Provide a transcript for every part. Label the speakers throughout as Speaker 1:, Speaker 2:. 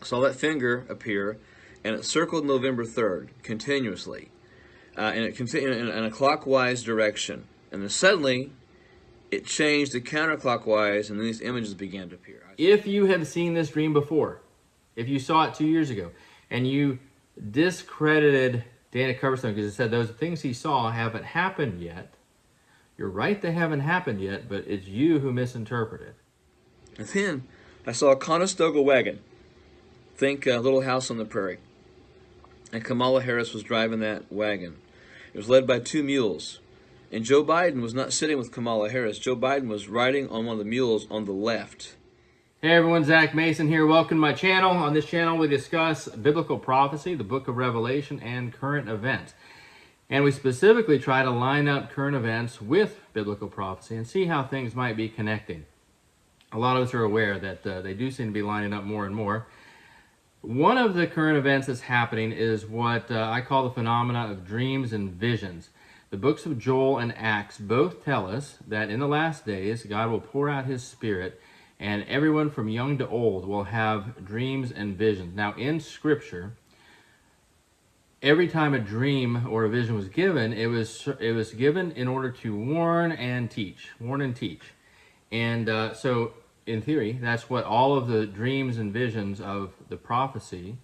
Speaker 1: saw that finger appear, and it circled November 3rd continuously, and it continued in a clockwise direction. And then suddenly, it changed to counterclockwise, and then these images began to appear.
Speaker 2: If you have seen this dream before, if you saw it 2 years ago, and you discredited Dana Coverstone because it said those things he saw haven't happened yet, you're right, they haven't happened yet, but it's you who misinterpreted.
Speaker 1: And then I saw a Conestoga wagon. Think Little House on the Prairie. And Kamala Harris was driving that wagon. It was led by 2 mules. And Joe Biden was not sitting with Kamala Harris. Joe Biden was riding on one of the mules on the left.
Speaker 2: Hey everyone, Zach Mason here. Welcome to my channel. On this channel we discuss biblical prophecy, the book of Revelation, and current events. And we specifically try to line up current events with biblical prophecy and see how things might be connecting. A lot of us are aware that they do seem to be lining up more and more. One of the current events that's happening is what I call the phenomena of dreams and visions. The books of Joel and Acts both tell us that in the last days, God will pour out his Spirit, and everyone from young to old will have dreams and visions. Now, in Scripture, every time a dream or a vision was given, it was given in order to warn and teach. And so, in theory, that's what all of the dreams and visions of the prophecy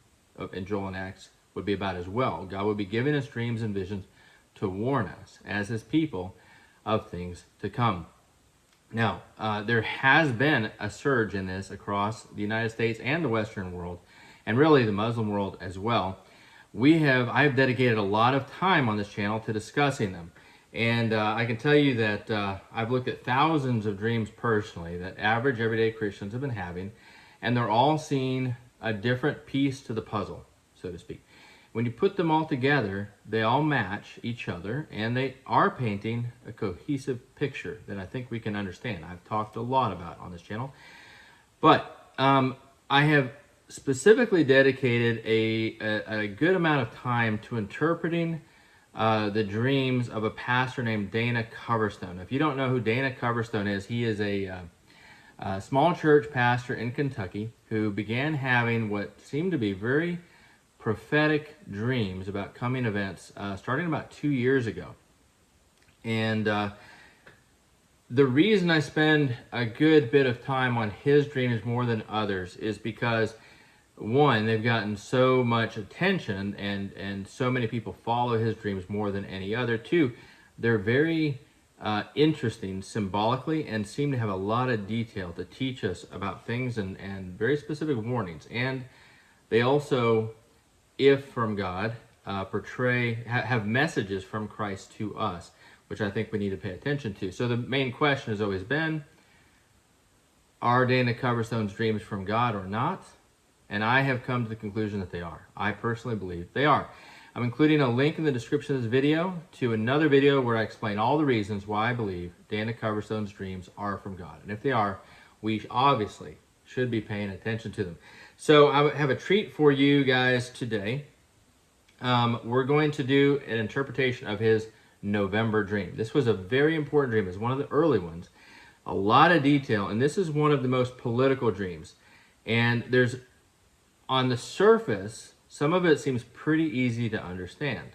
Speaker 2: in Joel and Acts would be about as well. God would be giving us dreams and visions to warn us as his people of things to come. Now, there has been a surge in this across the United States and the Western world, and really the Muslim world as well. I've dedicated a lot of time on this channel to discussing them. And I can tell you that I've looked at thousands of dreams personally that average everyday Christians have been having, and they're all seeing a different piece to the puzzle, so to speak. When you put them all together, they all match each other, and they are painting a cohesive picture that I think we can understand. I've talked a lot about on this channel. But I have specifically dedicated a good amount of time to interpreting the dreams of a pastor named Dana Coverstone. If you don't know who Dana Coverstone is, he is a small church pastor in Kentucky who began having what seemed to be very prophetic dreams about coming events starting about 2 years ago. And the reason I spend a good bit of time on his dreams more than others is because, one, they've gotten so much attention and so many people follow his dreams more than any other. Two, they're very interesting symbolically and seem to have a lot of detail to teach us about things and very specific warnings. And they also, if from God, have messages from Christ to us, which I think we need to pay attention to. So the main question has always been, are Dana Coverstone's dreams from God or not? And I have come to the conclusion that they are. I personally believe they are. I'm including a link in the description of this video to another video where I explain all the reasons why I believe Dana Coverstone's dreams are from God. And if they are, we obviously should be paying attention to them. So I have a treat for you guys today. We're going to do an interpretation of his November dream. This was a very important dream. It's one of the early ones. A lot of detail, and this is one of the most political dreams. And there's, on the surface, some of it seems pretty easy to understand.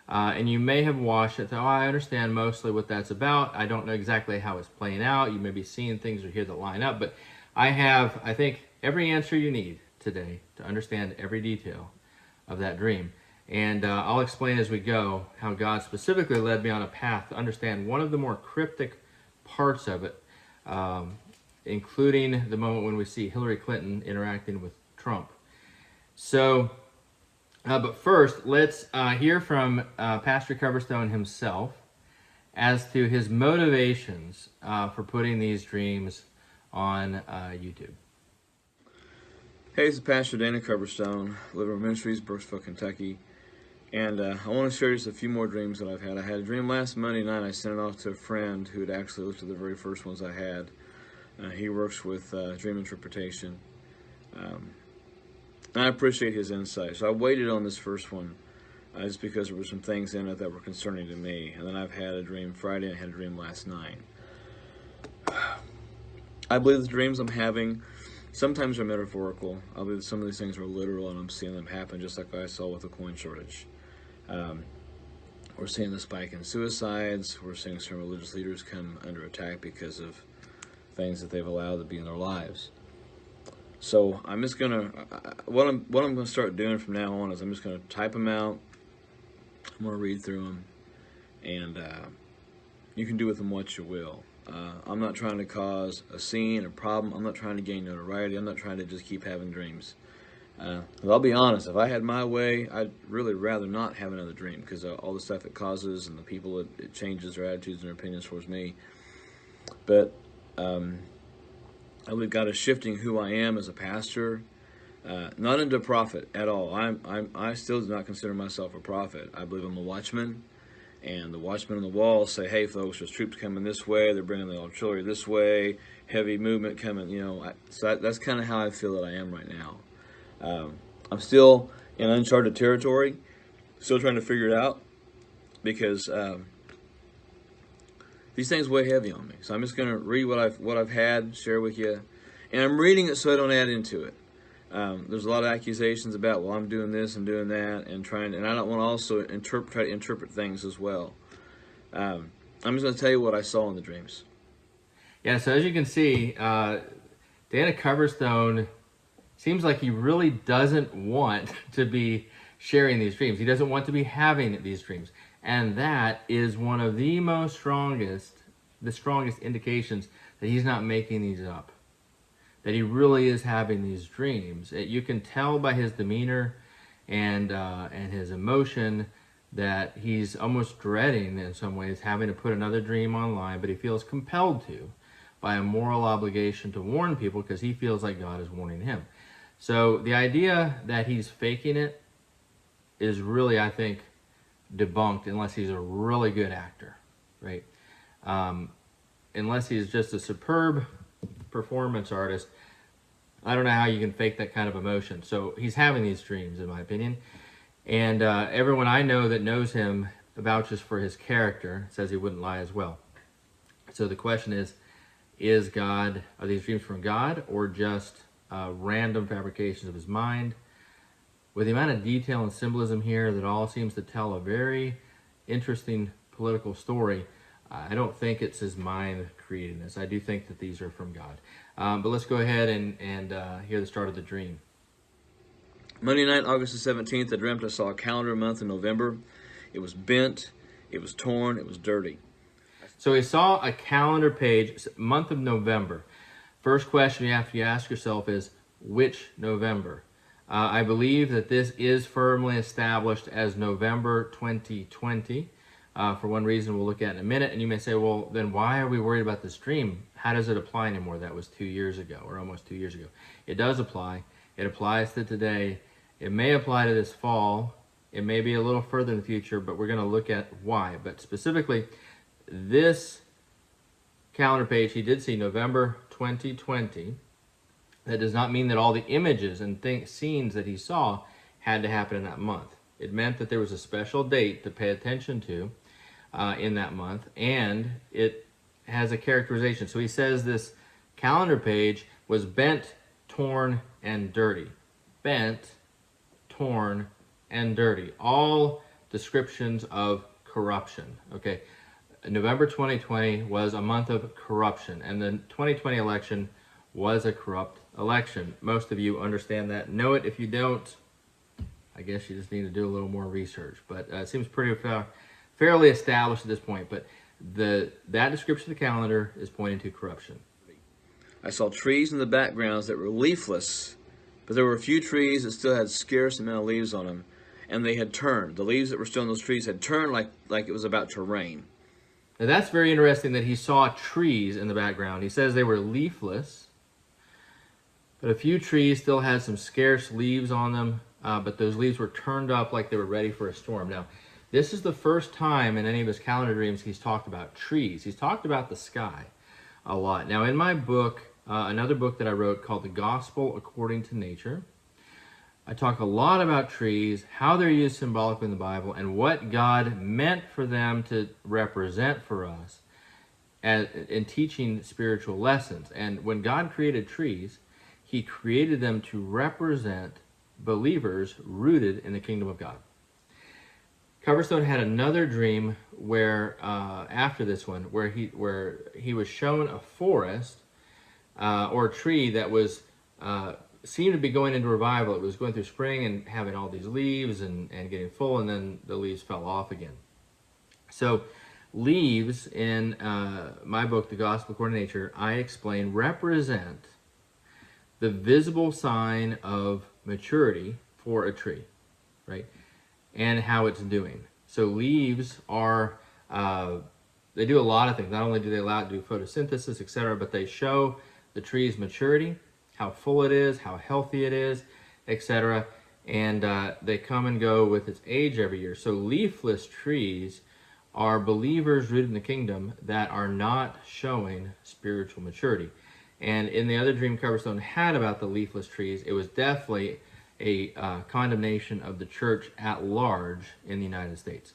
Speaker 2: And you may have watched it, oh, I understand mostly what that's about. I don't know exactly how it's playing out. You may be seeing things or here that line up, but I have, I think, every answer you need today to understand every detail of that dream. And I'll explain as we go how God specifically led me on a path to understand one of the more cryptic parts of it, including the moment when we see Hillary Clinton interacting with Trump. So, but first, let's hear from Pastor Coverstone himself as to his motivations for putting these dreams on YouTube.
Speaker 1: Hey, this is Pastor Dana Coverstone, Liver Ministries, Brooksville, Kentucky. And I want to share just a few more dreams that I've had. I had a dream last Monday night. I sent it off to a friend who had actually looked at the very first ones I had. He works with dream interpretation. And I appreciate his insight. So I waited on this first one just because there were some things in it that were concerning to me. And then I've had a dream Friday and I had a dream last night. I believe the dreams I'm having Sometimes they're metaphorical. I believe some of these things are literal, and I'm seeing them happen, just like I saw with the coin shortage. Um, we're seeing the spike in suicides. We're seeing some religious leaders come under attack because of things that they've allowed to be in their lives. So I'm just gonna what I'm gonna start doing from now on is I'm just gonna type them out. I'm gonna read through them, and you can do with them what you will. I'm not trying to cause a scene, a problem. I'm not trying to gain notoriety. I'm not trying to just keep having dreams. I'll be honest, if I had my way, I'd really rather not have another dream, because all the stuff it causes and the people it changes their attitudes and their opinions towards me. But I believe God is shifting who I am as a pastor, not into prophet at all. I still do not consider myself a prophet. I believe I'm a watchman. And the watchmen on the wall say, hey, folks, there's troops coming this way. They're bringing the artillery this way. Heavy movement coming, So that's kind of how I feel that I am right now. I'm still in uncharted territory, still trying to figure it out, because these things weigh heavy on me. So I'm just going to read what I've had, share with you. And I'm reading it so I don't add into it. There's a lot of accusations about, well, I'm doing this and doing that, and I don't want to also try to interpret things as well. I'm just going to tell you what I saw in the dreams.
Speaker 2: Yeah, so as you can see, Dana Coverstone seems like he really doesn't want to be sharing these dreams. He doesn't want to be having these dreams. And that is one of the strongest indications that he's not making these up, that he really is having these dreams. You can tell by his demeanor and his emotion that he's almost dreading, in some ways, having to put another dream online, but he feels compelled to by a moral obligation to warn people, because he feels like God is warning him. So the idea that he's faking it is really, I think, debunked, unless he's a really good actor, right? Unless he's just a superb performance artist, I don't know how you can fake that kind of emotion. So he's having these dreams, in my opinion. And everyone I know that knows him vouches for his character, says he wouldn't lie as well. So the question is are these dreams from God, or just random fabrications of his mind? With the amount of detail and symbolism here, that all seems to tell a very interesting political story, I don't think it's his mind creating this. I do think that these are from God. But let's go ahead and hear the start of the dream.
Speaker 1: Monday night, August the 17th, I dreamt I saw a calendar month in November. It was bent, it was torn, it was dirty.
Speaker 2: So he saw a calendar page, month of November. First question you have to ask yourself is, which November? I believe that this is firmly established as November 2020. For one reason we'll look at in a minute. And you may say, well, then why are we worried about this dream? How does it apply anymore? That was 2 years ago, or almost 2 years ago. It does apply. It applies to today. It may apply to this fall. It may be a little further in the future, but we're going to look at why. But specifically, this calendar page, he did see November 2020. That does not mean that all the images and scenes that he saw had to happen in that month. It meant that there was a special date to pay attention to in that month, and it has a characterization. So he says this calendar page was bent, torn, and dirty. Bent, torn, and dirty. All descriptions of corruption. Okay, November 2020 was a month of corruption, and the 2020 election was a corrupt election. Most of you understand that. Know it. If you don't, I guess you just need to do a little more research. But it seems pretty fairly established at this point. But that description of the calendar is pointing to corruption.
Speaker 1: I saw trees in the backgrounds that were leafless, but there were a few trees that still had scarce amount of leaves on them, and they had turned. The leaves that were still on those trees had turned like it was about to rain.
Speaker 2: Now that's very interesting that he saw trees in the background. He says they were leafless, but a few trees still had some scarce leaves on them, but those leaves were turned up like they were ready for a storm. Now, this is the first time in any of his calendar dreams he's talked about trees. He's talked about the sky a lot. Now, in my book, another book that I wrote called The Gospel According to Nature, I talk a lot about trees, how they're used symbolically in the Bible, and what God meant for them to represent for us in teaching spiritual lessons. And when God created trees, he created them to represent believers rooted in the kingdom of God. Coverstone had another dream where, after this one, where he was shown a forest or a tree that was seemed to be going into revival. It was going through spring and having all these leaves and getting full, and then the leaves fell off again. So leaves in my book, The Gospel According to Nature, I explain represent the visible sign of maturity for a tree, right? And how it's doing. So leaves are, they do a lot of things. Not only do they allow it to do photosynthesis, etc., but they show the tree's maturity, how full it is, how healthy it is, etc. And they come and go with its age every year. So leafless trees are believers rooted in the kingdom that are not showing spiritual maturity. And in the other dream Coverstone had about the leafless trees, it was definitely a condemnation of the church at large in the United States.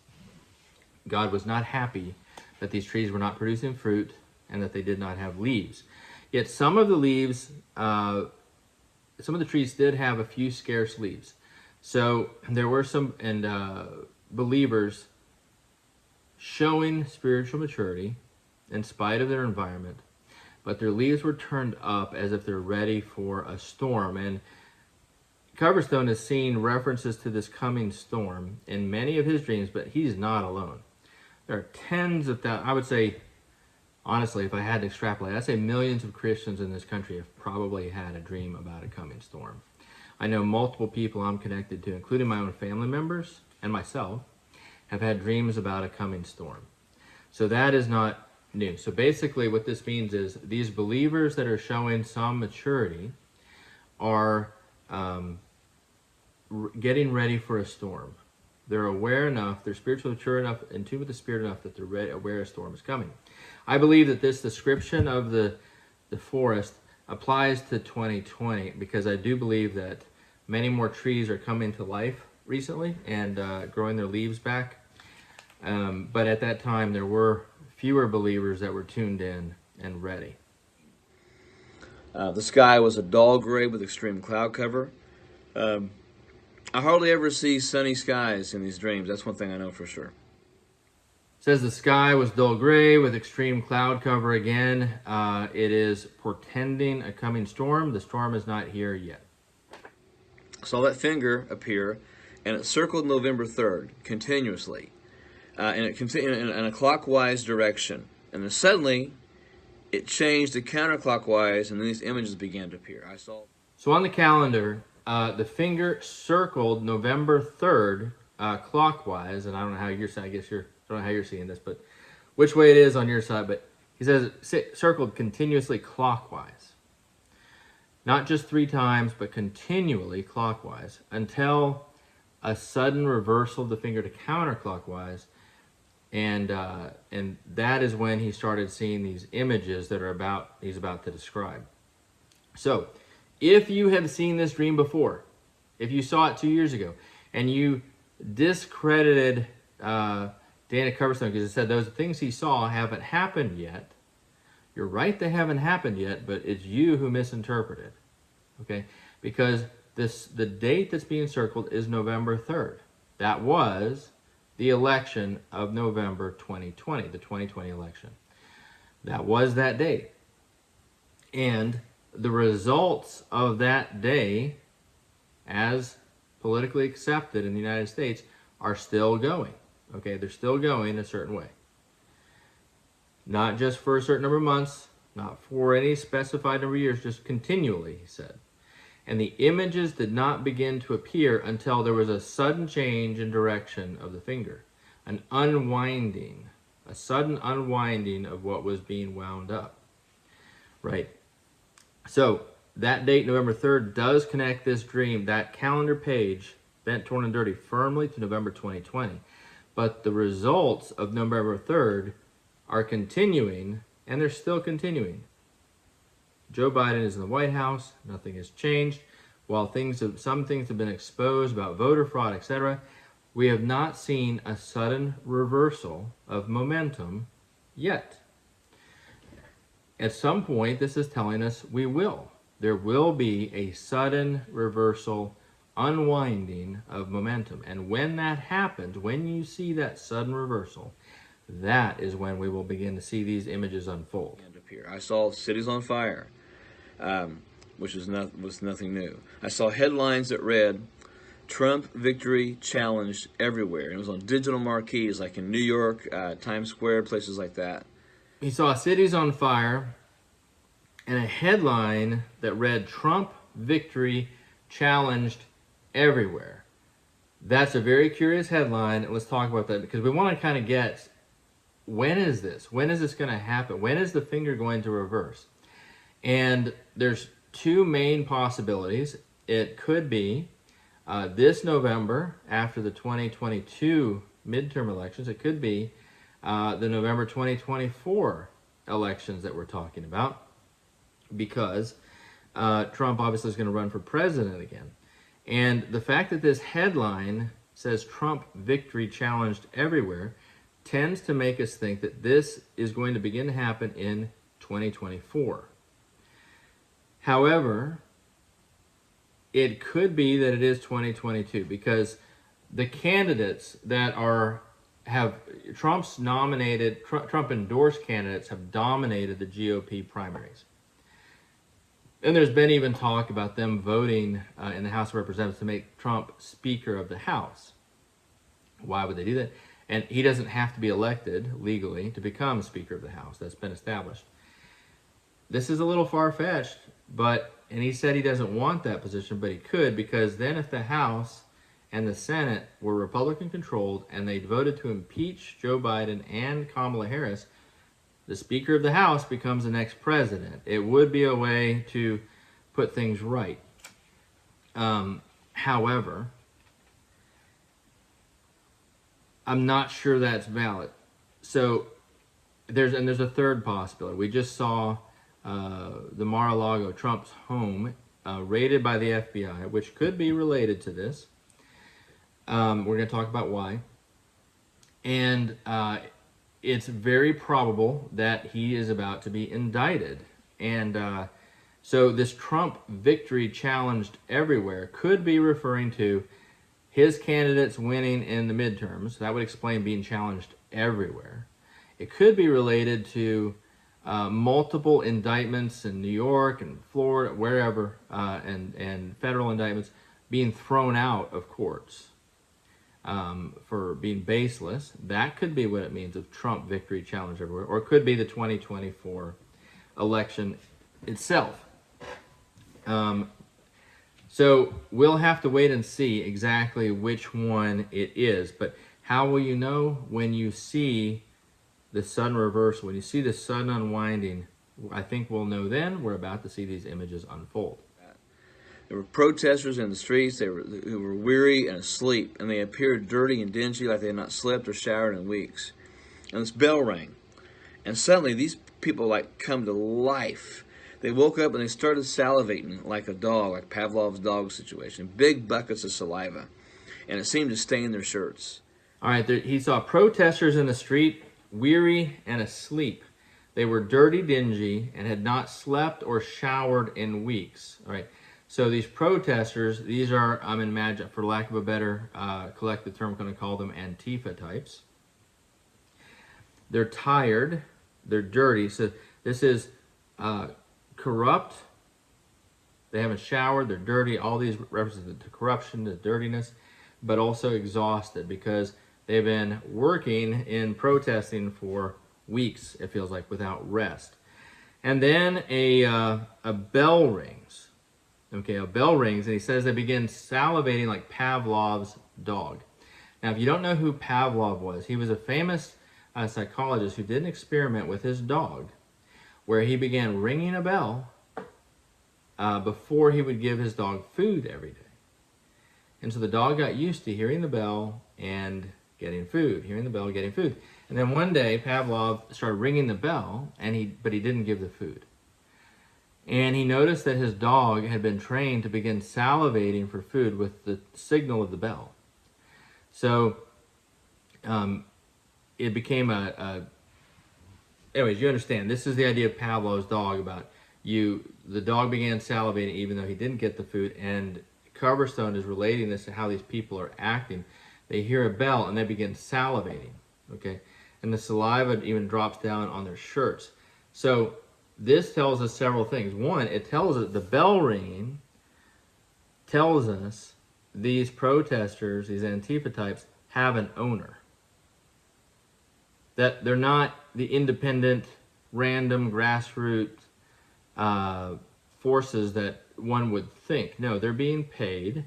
Speaker 2: God was not happy that these trees were not producing fruit and that they did not have leaves. Yet some of the leaves, some of the trees did have a few scarce leaves. So there were some believers showing spiritual maturity in spite of their environment, but their leaves were turned up as if they're ready for a storm. And Coverstone has seen references to this coming storm in many of his dreams, but he's not alone. There are tens of thousands, I would say, honestly, if I had to extrapolate, I'd say millions of Christians in this country have probably had a dream about a coming storm. I know multiple people I'm connected to, including my own family members and myself, have had dreams about a coming storm. So that is not new. So basically what this means is these believers that are showing some maturity are getting ready for a storm. They're aware enough, they're spiritually mature enough, in tune with the Spirit enough that they're aware a storm is coming. I believe that this description of the forest applies to 2020 because I do believe that many more trees are coming to life recently and growing their leaves back. But at that time, there were fewer believers that were tuned in and ready.
Speaker 1: The sky was a dull gray with extreme cloud cover. I hardly ever see sunny skies in these dreams. That's one thing I know for sure.
Speaker 2: It says the sky was dull gray with extreme cloud cover again. It is portending a coming storm. The storm is not here yet.
Speaker 1: Saw that finger appear, and it circled November 3rd continuously, and it continued in a clockwise direction. And then suddenly, it changed to counterclockwise, and then these images began to appear. I saw.
Speaker 2: So on the calendar, the finger circled November 3rd clockwise, and I don't know how you're saying. I don't know how you're seeing this, but which way it is on your side. But he says it circled continuously clockwise, not just 3 times, but continually clockwise until a sudden reversal of the finger to counterclockwise, and that is when he started seeing these images that he's about to describe. So, if you have seen this dream before, if you saw it 2 years ago, and you discredited Dana Coverstone because it said those things he saw haven't happened yet, you're right, they haven't happened yet, but it's you who misinterpreted, okay? Because the date that's being circled is November 3rd. That was the election of November 2020, the 2020 election. That was that date. And the results of that day, as politically accepted in the United States, are still going. Okay, they're still going a certain way. Not just for a certain number of months, not for any specified number of years, just continually, he said. And the images did not begin to appear until there was a sudden change in direction of the finger, an unwinding, a sudden unwinding of what was being wound up, right? So that date, November 3rd, does connect this dream, that calendar page, bent, torn, and dirty, firmly to November 2020. But the results of November 3rd are continuing, and they're still continuing. Joe Biden is in the White House. Nothing has changed. While some things have been exposed about voter fraud, etc., we have not seen a sudden reversal of momentum yet. At some point, this is telling us we will. there will be a sudden reversal, unwinding of momentum. And when that happens, when you see that sudden reversal, that is when we will begin to see these images unfold.
Speaker 1: I saw cities on fire, which was nothing new. I saw headlines that read, Trump victory challenged everywhere. And it was on digital marquees like in New York, Times Square, places like that.
Speaker 2: He saw cities on fire and a headline that read, Trump victory challenged everywhere. That's a very curious headline, and let's talk about that because we want to kind of get, when is this? When is this going to happen? When is the finger going to reverse? And there's two main possibilities. It could be this November, after the 2022 midterm elections. It could be the November 2024 elections that we're talking about, because Trump obviously is going to run for president again. And the fact that this headline says Trump victory challenged everywhere tends to make us think that this is going to begin to happen in 2024. However, it could be that it is 2022, because the candidates that have Trump's nominated, Trump endorsed candidates have dominated the GOP primaries. And there's been even talk about them voting in the House of Representatives to make Trump Speaker of the House. Why would they do that? And he doesn't have to be elected legally to become Speaker of the House. That's been established. This is a little far-fetched, and he said he doesn't want that position, but he could, because then if the House and the Senate were Republican-controlled and they voted to impeach Joe Biden and Kamala Harris, the Speaker of the House becomes the next president. It would be a way to put things right. However, I'm not sure that's valid. So there's a third possibility. We just saw the Mar-a-Lago, Trump's home, raided by the FBI, which could be related to this. We're going to talk about why. And it's very probable that he is about to be indicted. And so this Trump victory challenged everywhere could be referring to his candidates winning in the midterms. That would explain being challenged everywhere. It could be related to multiple indictments in New York and Florida, wherever, and federal indictments being thrown out of courts for being baseless. That could be what it means of Trump victory challenge everywhere, or it could be the 2024 election itself. So we'll have to wait and see exactly which one it is. But how will you know? When you see the sudden reversal, when you see the sudden unwinding, I think we'll know then. We're about to see these images unfold.
Speaker 1: There were protesters in the streets who were weary and asleep, and they appeared dirty and dingy, like they had not slept or showered in weeks. And this bell rang, and suddenly these people come to life. They woke up and they started salivating like a dog, like Pavlov's dog situation, big buckets of saliva, and it seemed to stain their shirts.
Speaker 2: All right, he saw protesters in the street, weary and asleep. They were dirty, dingy, and had not slept or showered in weeks. All right. So these protesters, these are, for lack of a better collective term, I'm going to call them Antifa types. They're tired, they're dirty. So this is corrupt. They haven't showered, they're dirty. All these represent the corruption, the dirtiness, but also exhausted because they've been working in protesting for weeks, it feels like, without rest. And then a bell rings. Okay, a bell rings, and he says they begin salivating like Pavlov's dog. Now, if you don't know who Pavlov was, he was a famous psychologist who did an experiment with his dog where he began ringing a bell before he would give his dog food every day. And so the dog got used to hearing the bell and getting food, hearing the bell, getting food. And then one day, Pavlov started ringing the bell, but he didn't give the food. And he noticed that his dog had been trained to begin salivating for food with the signal of the bell. So it became anyways, you understand, this is the idea of Pavlov's dog about the dog began salivating even though he didn't get the food. And Coverstone is relating this to how these people are acting. They hear a bell and they begin salivating, okay? And the saliva even drops down on their shirts. So this tells us several things. One, it tells us the bell ringing tells us these protesters, these Antifa types, have an owner. That they're not the independent, random, grassroots forces that one would think. No, they're being paid,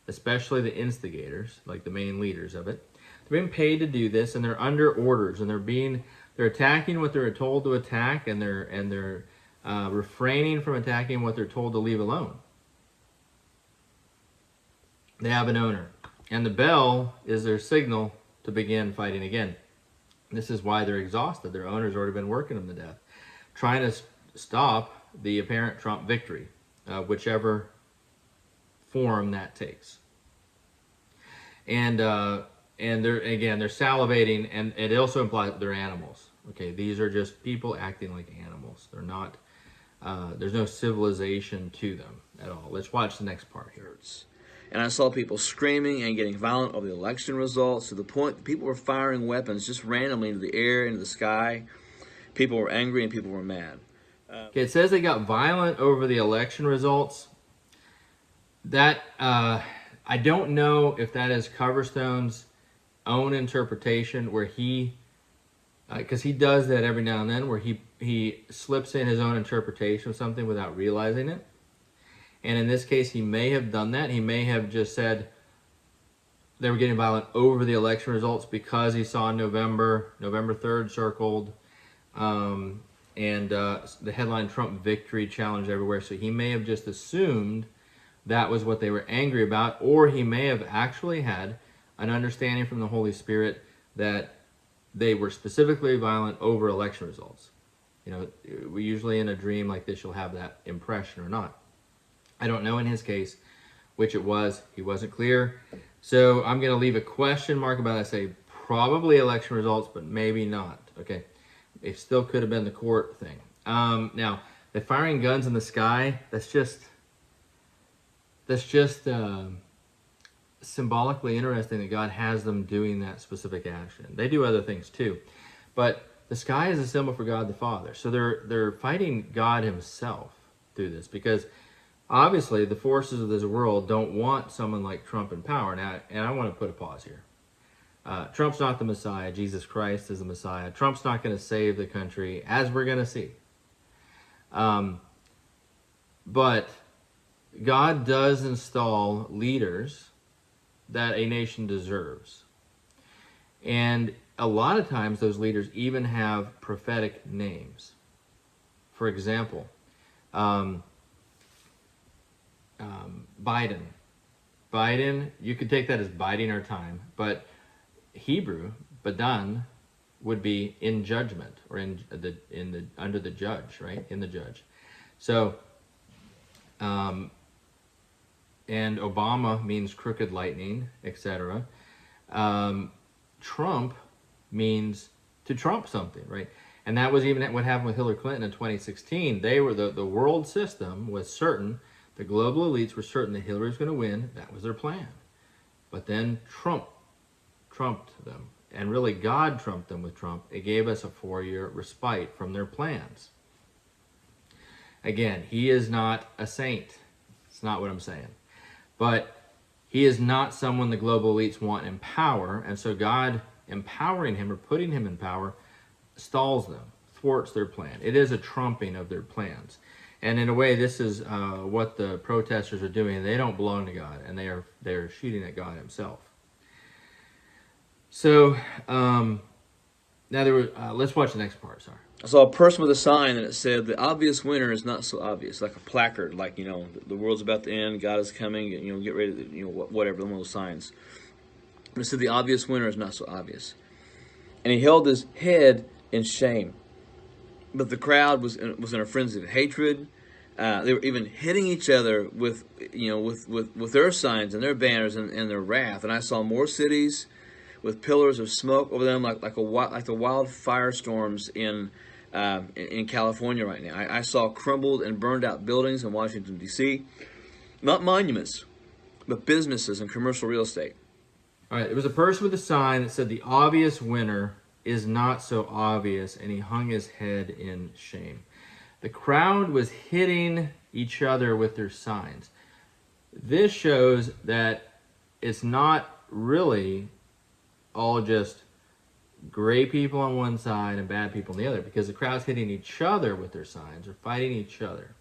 Speaker 2: especially the instigators, like the main leaders of it. They're being paid to do this, and they're under orders, and they're attacking what they're told to attack, and they're refraining from attacking what they're told to leave alone. They have an owner, and the bell is their signal to begin fighting again. This is why they're exhausted. Their owner's already been working them to death, trying to stop the apparent Trump victory, whichever form that takes. And they're salivating, and it also implies that they're animals. Okay, these are just people acting like animals. They're not. There's no civilization to them at all. Let's watch the next part here.
Speaker 1: And I saw people screaming and getting violent over the election results, to the point that people were firing weapons just randomly into the air, into the sky. People were angry and people were mad.
Speaker 2: Okay, it says they got violent over the election results. That I don't know if that is Coverstone's own interpretation, where he, because he does that every now and then, where he slips in his own interpretation of something without realizing it. And in this case, he may have done that. He may have just said they were getting violent over the election results because he saw November 3rd circled, and the headline Trump victory challenge everywhere. So he may have just assumed that was what they were angry about, or he may have actually had an understanding from the Holy Spirit that they were specifically violent over election results. You know, we usually in a dream like this, you'll have that impression or not. I don't know in his case which it was. He wasn't clear. So I'm going to leave a question mark about it. I say probably election results, but maybe not. Okay. It still could have been the court thing. Now, the firing guns in the sky, that's just symbolically interesting that God has them doing that specific action. They do other things too. But the sky is a symbol for God the Father. So they're fighting God himself through this, because obviously, the forces of this world don't want someone like Trump in power. Now, and I want to put a pause here. Trump's not the Messiah. Jesus Christ is the Messiah. Trump's not going to save the country, as we're going to see. But God does install leaders that a nation deserves. And a lot of times, those leaders even have prophetic names. For example, Biden, you could take that as biding our time, but Hebrew, Badan, would be in judgment, or under the judge, right? In the judge. So, and Obama means crooked lightning, etc. Trump means to trump something, right? And that was even what happened with Hillary Clinton in 2016. They were the world system was certain. The global elites were certain that Hillary was going to win. That was their plan. But then Trump trumped them. And really, God trumped them with Trump. It gave us a 4-year respite from their plans. Again, he is not a saint. It's not what I'm saying. But he is not someone the global elites want in power. And so God empowering him or putting him in power stalls them, thwarts their plan. It is a trumping of their plans. And in a way, this is what the protesters are doing. They don't belong to God, and they're shooting at God himself. So now let's watch the next part. Sorry.
Speaker 1: I saw a person with a sign, and it said, "The obvious winner is not so obvious," like a placard, like, you know, the world's about to end, God is coming, you know, get ready to, you know, whatever, one of those signs. And it said, "The obvious winner is not so obvious." And he held his head in shame. But the crowd was in a frenzy of hatred. They were even hitting each other with their signs and their banners and their wrath. And I saw more cities with pillars of smoke over them, like the wild firestorms in in California right now. I saw crumbled and burned out buildings in Washington, D.C., not monuments, but businesses and commercial real estate.
Speaker 2: All right, there was a person with a sign that said the obvious winner is not so obvious, and he hung his head in shame. The crowd was hitting each other with their signs. This shows that it's not really all just gray people on one side and bad people on the other, because the crowd's hitting each other with their signs or fighting each other.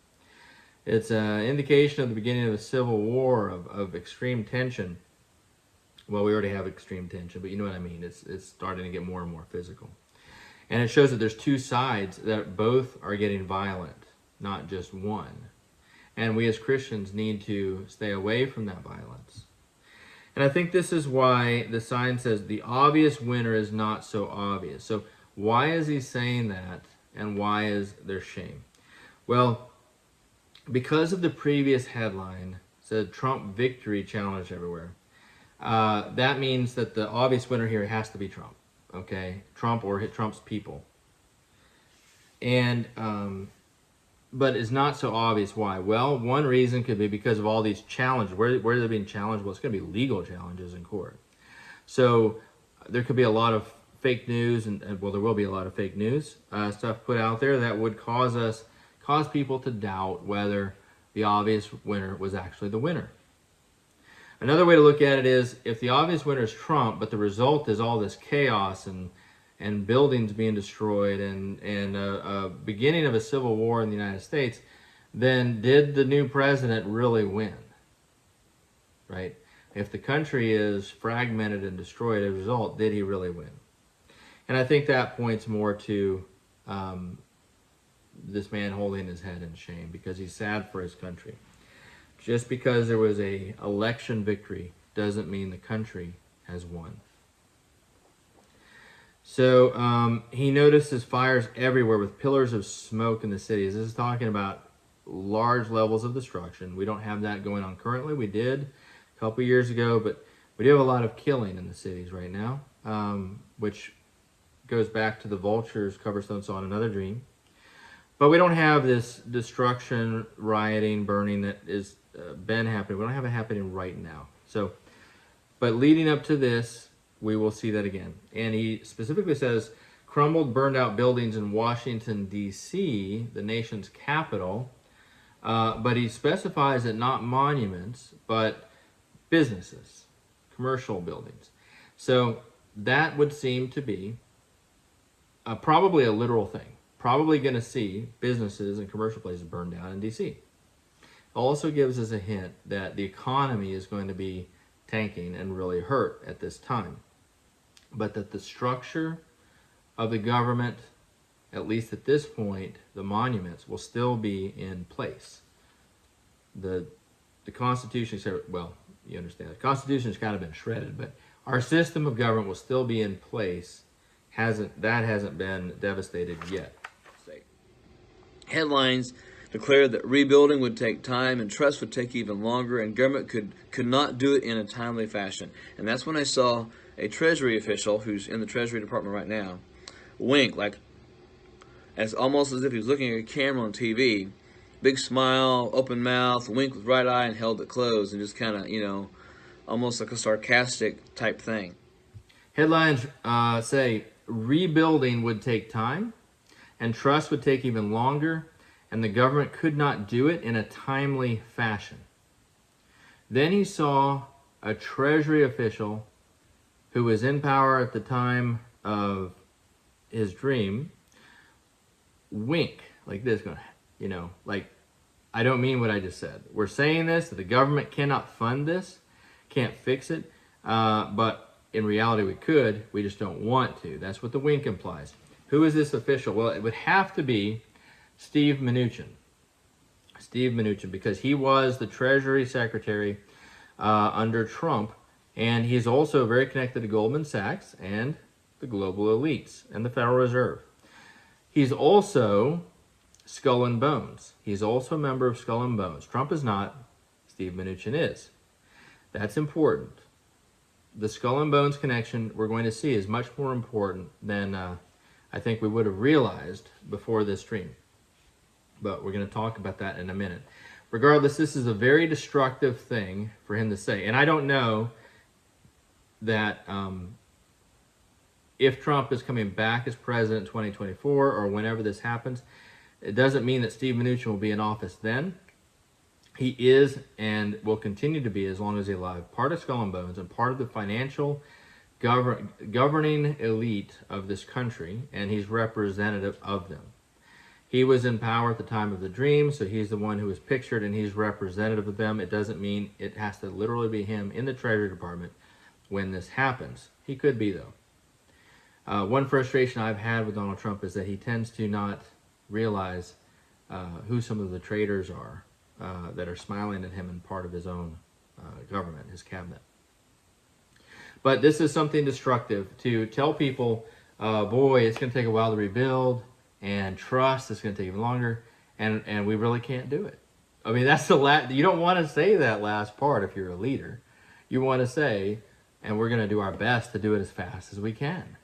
Speaker 2: It's an indication of the beginning of a civil war of extreme tension. Well, we already have extreme tension, but you know what I mean. It's starting to get more and more physical. And it shows that there's two sides that both are getting violent, not just one. And we as Christians need to stay away from that violence. And I think this is why the sign says the obvious winner is not so obvious. So why is he saying that, and why is there shame? Well, because of the previous headline said Trump victory challenged everywhere. That means that the obvious winner here has to be Trump, okay? Trump or Trump's people. And, but it's not so obvious why. Well, one reason could be because of all these challenges. Where are they being challenged? Well, it's going to be legal challenges in court. So there could be a lot of fake news, and well, there will be a lot of fake news stuff put out there that would cause people to doubt whether the obvious winner was actually the winner. Another way to look at it is, if the obvious winner is Trump, but the result is all this chaos and buildings being destroyed and a beginning of a civil war in the United States, then did the new president really win? Right? If the country is fragmented and destroyed as a result, did he really win? And I think that points more to this man holding his head in shame because he's sad for his country. Just because there was an election victory doesn't mean the country has won. So he notices fires everywhere with pillars of smoke in the cities. This is talking about large levels of destruction. We don't have that going on currently. We did a couple years ago, but we do have a lot of killing in the cities right now, which goes back to the vultures Coverstone saw in another dream. But we don't have this destruction, rioting, burning that is been happening. We don't have it happening right now. So, but leading up to this, we will see that again. And he specifically says, crumbled, burned out buildings in Washington, D.C., the nation's capital. But he specifies that not monuments, but businesses, commercial buildings. So that would seem to be probably a literal thing. Probably going to see businesses and commercial places burned down in D.C. Also gives us a hint that the economy is going to be tanking and really hurt at this time. But that the structure of the government, at least at this point, the monuments will still be in place. The Constitution, well, you understand, the Constitution has kind of been shredded, but our system of government will still be in place. That hasn't been devastated yet.
Speaker 1: Headlines declared that rebuilding would take time and trust would take even longer, and government could not do it in a timely fashion. And that's when I saw a Treasury official who's in the Treasury Department right now wink, like as almost as if he was looking at a camera on TV. Big smile, open mouth, wink with right eye, and held it closed, and just kind of, almost like a sarcastic type thing.
Speaker 2: Headlines say rebuilding would take time, and trust would take even longer, and the government could not do it in a timely fashion. Then he saw a Treasury official who was in power at the time of his dream wink like this, going, like, I don't mean what I just said. We're saying this, that the government cannot fund this, can't fix it, but in reality we could, we just don't want to. That's what the wink implies. Who is this official? Well, it would have to be Steve Mnuchin. Steve Mnuchin, because he was the Treasury Secretary under Trump, and he's also very connected to Goldman Sachs and the global elites and the Federal Reserve. He's also Skull and Bones. He's also a member of Skull and Bones. Trump is not. Steve Mnuchin is. That's important. The Skull and Bones connection we're going to see is much more important than I think we would have realized before this dream. But we're going to talk about that in a minute. Regardless, this is a very destructive thing for him to say. And I don't know that if Trump is coming back as president in 2024 or whenever this happens, it doesn't mean that Steve Mnuchin will be in office then. He is and will continue to be, as long as he's alive, part of Skull and Bones and part of the financial governing elite of this country, and he's representative of them. He was in power at the time of the dream, so he's the one who was pictured, and he's representative of them. It doesn't mean it has to literally be him in the Treasury Department when this happens. He could be, though. One frustration I've had with Donald Trump is that he tends to not realize who some of the traitors are that are smiling at him in part of his own government, his cabinet. But this is something destructive to tell people, boy, it's going to take a while to rebuild, and trust, it's going to take even longer, and we really can't do it. I mean, that's the last, you don't want to say that last part if you're a leader. You want to say, and we're going to do our best to do it as fast as we can.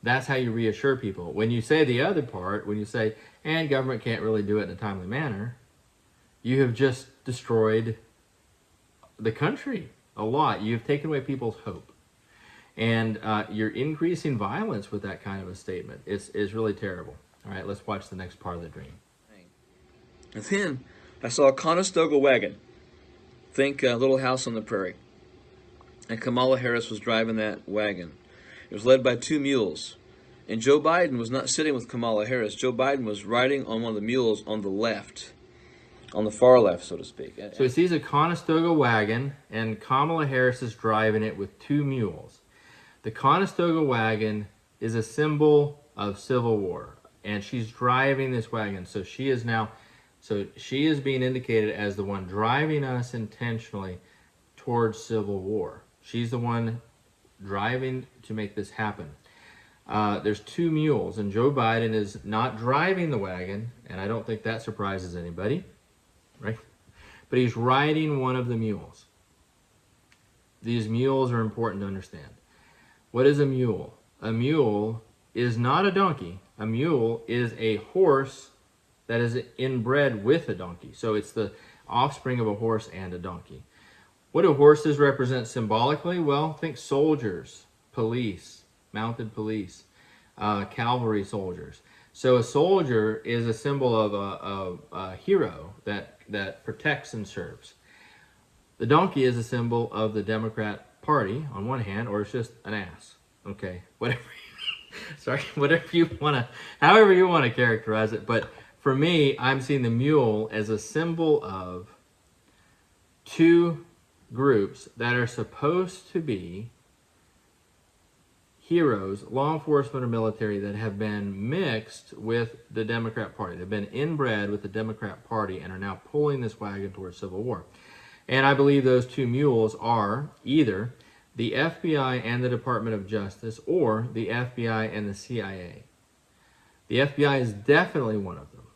Speaker 2: That's how you reassure people. When you say the other part, when you say, and government can't really do it in a timely manner, you have just destroyed the country a lot. You've taken away people's hope. And you're increasing violence with that kind of a statement. It's really terrible. All right, let's watch the next part of the dream.
Speaker 1: And then I saw a Conestoga wagon. Think Little House on the Prairie. And Kamala Harris was driving that wagon. It was led by 2 mules. And Joe Biden was not sitting with Kamala Harris. Joe Biden was riding on one of the mules on the left. On the far left, so to speak.
Speaker 2: So he sees a Conestoga wagon, and Kamala Harris is driving it with 2 mules. The Conestoga wagon is a symbol of civil war, and she's driving this wagon. So she is being indicated as the one driving us intentionally towards civil war. She's the one driving to make this happen. There's 2 mules, and Joe Biden is not driving the wagon, and I don't think that surprises anybody, right? But he's riding one of the mules. These mules are important to understand. What is a mule? A mule is not a donkey. A mule is a horse that is inbred with a donkey. So it's the offspring of a horse and a donkey. What do horses represent symbolically? Well, think soldiers, police, mounted police, cavalry soldiers. So a soldier is a symbol of a hero that protects and serves. The donkey is a symbol of the Democrat Party on one hand, or it's just an ass. Okay, whatever. Sorry, whatever you want to, however you want to characterize it. But for me, I'm seeing the mule as a symbol of 2 groups that are supposed to be heroes, law enforcement or military, that have been mixed with the Democrat Party. They've been inbred with the Democrat Party and are now pulling this wagon towards civil war. And I believe those 2 mules are either the FBI and the Department of Justice, or the FBI and the CIA. The FBI is definitely one of them.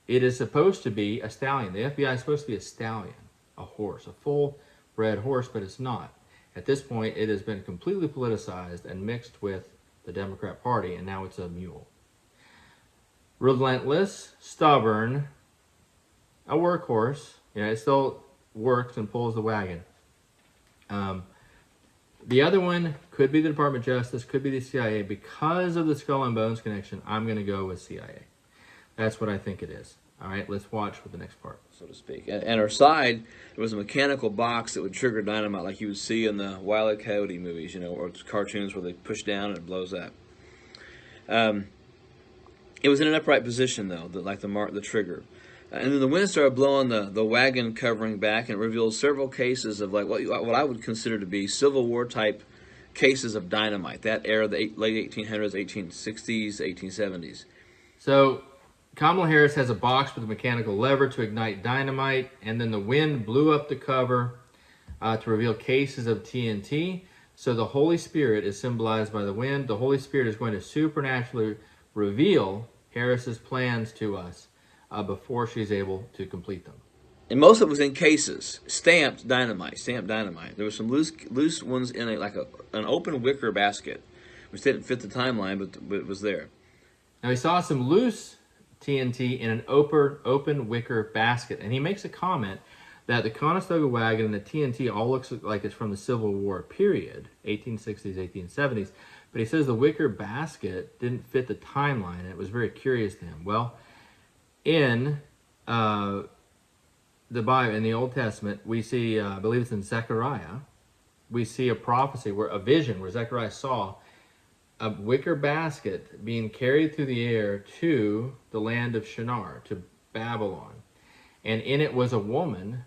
Speaker 2: It is supposed to be a stallion. The FBI is supposed to be a stallion, a horse, a full-bred horse, but it's not. At this point, it has been completely politicized and mixed with the Democrat Party, and now it's a mule. Relentless, stubborn, a workhorse. You know, it still works and pulls the wagon. The other one could be the Department of Justice, could be the CIA. Because of the Skull and Bones connection, I'm going to go with CIA. That's what I think it is. All right, let's watch for the next part,
Speaker 1: so to speak. And her side, there was a mechanical box that would trigger dynamite, like you would see in the Wile E. Coyote movies, you know, or cartoons where they push down and it blows up. It was in an upright position, though, like the trigger. And then the wind started blowing the wagon covering back, and it revealed several cases of like what I would consider to be Civil War type cases of dynamite. That era, the late 1800s, 1860s, 1870s.
Speaker 2: So Kamala Harris has a box with a mechanical lever to ignite dynamite, and then the wind blew up the cover to reveal cases of TNT. So the Holy Spirit is symbolized by the wind. The Holy Spirit is going to supernaturally reveal Harris's plans to us before she's able to complete them.
Speaker 1: And most of it was in cases, stamped dynamite. There were some loose ones in an open wicker basket which didn't fit the timeline, but it was there.
Speaker 2: Now he saw some loose TNT in an open wicker basket, and he makes a comment that the Conestoga wagon and the TNT all looks like it's from the Civil War period, 1860s, 1870s, but he says the wicker basket didn't fit the timeline, and it was very curious to him. Well, in the Bible, in the Old Testament, we see, I believe it's in Zechariah, we see a prophecy, a vision where Zechariah saw a wicker basket being carried through the air to the land of Shinar, to Babylon. And in it was a woman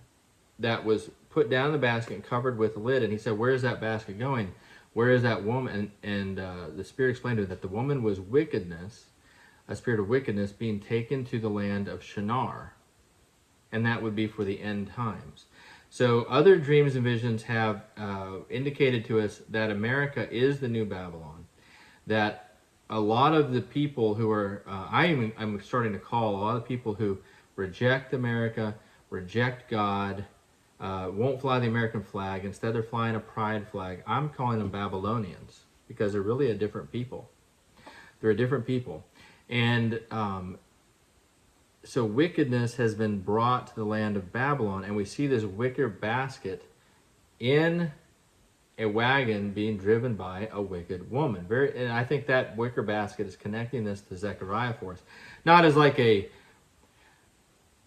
Speaker 2: that was put down in the basket and covered with a lid. And he said, where is that basket going? Where is that woman? And the Spirit explained to him that the woman was wickedness, a spirit of wickedness being taken to the land of Shinar. And that would be for the end times. So other dreams and visions have indicated to us that America is the new Babylon. That a lot of the people who are, I'm starting to call a lot of people who reject America, reject God, won't fly the American flag, instead they're flying a pride flag. I'm calling them Babylonians because they're really a different people. They're a different people. And so wickedness has been brought to the land of Babylon, and we see this wicker basket in a wagon being driven by a wicked woman. And I think that wicker basket is connecting this to Zechariah for us. Not as like a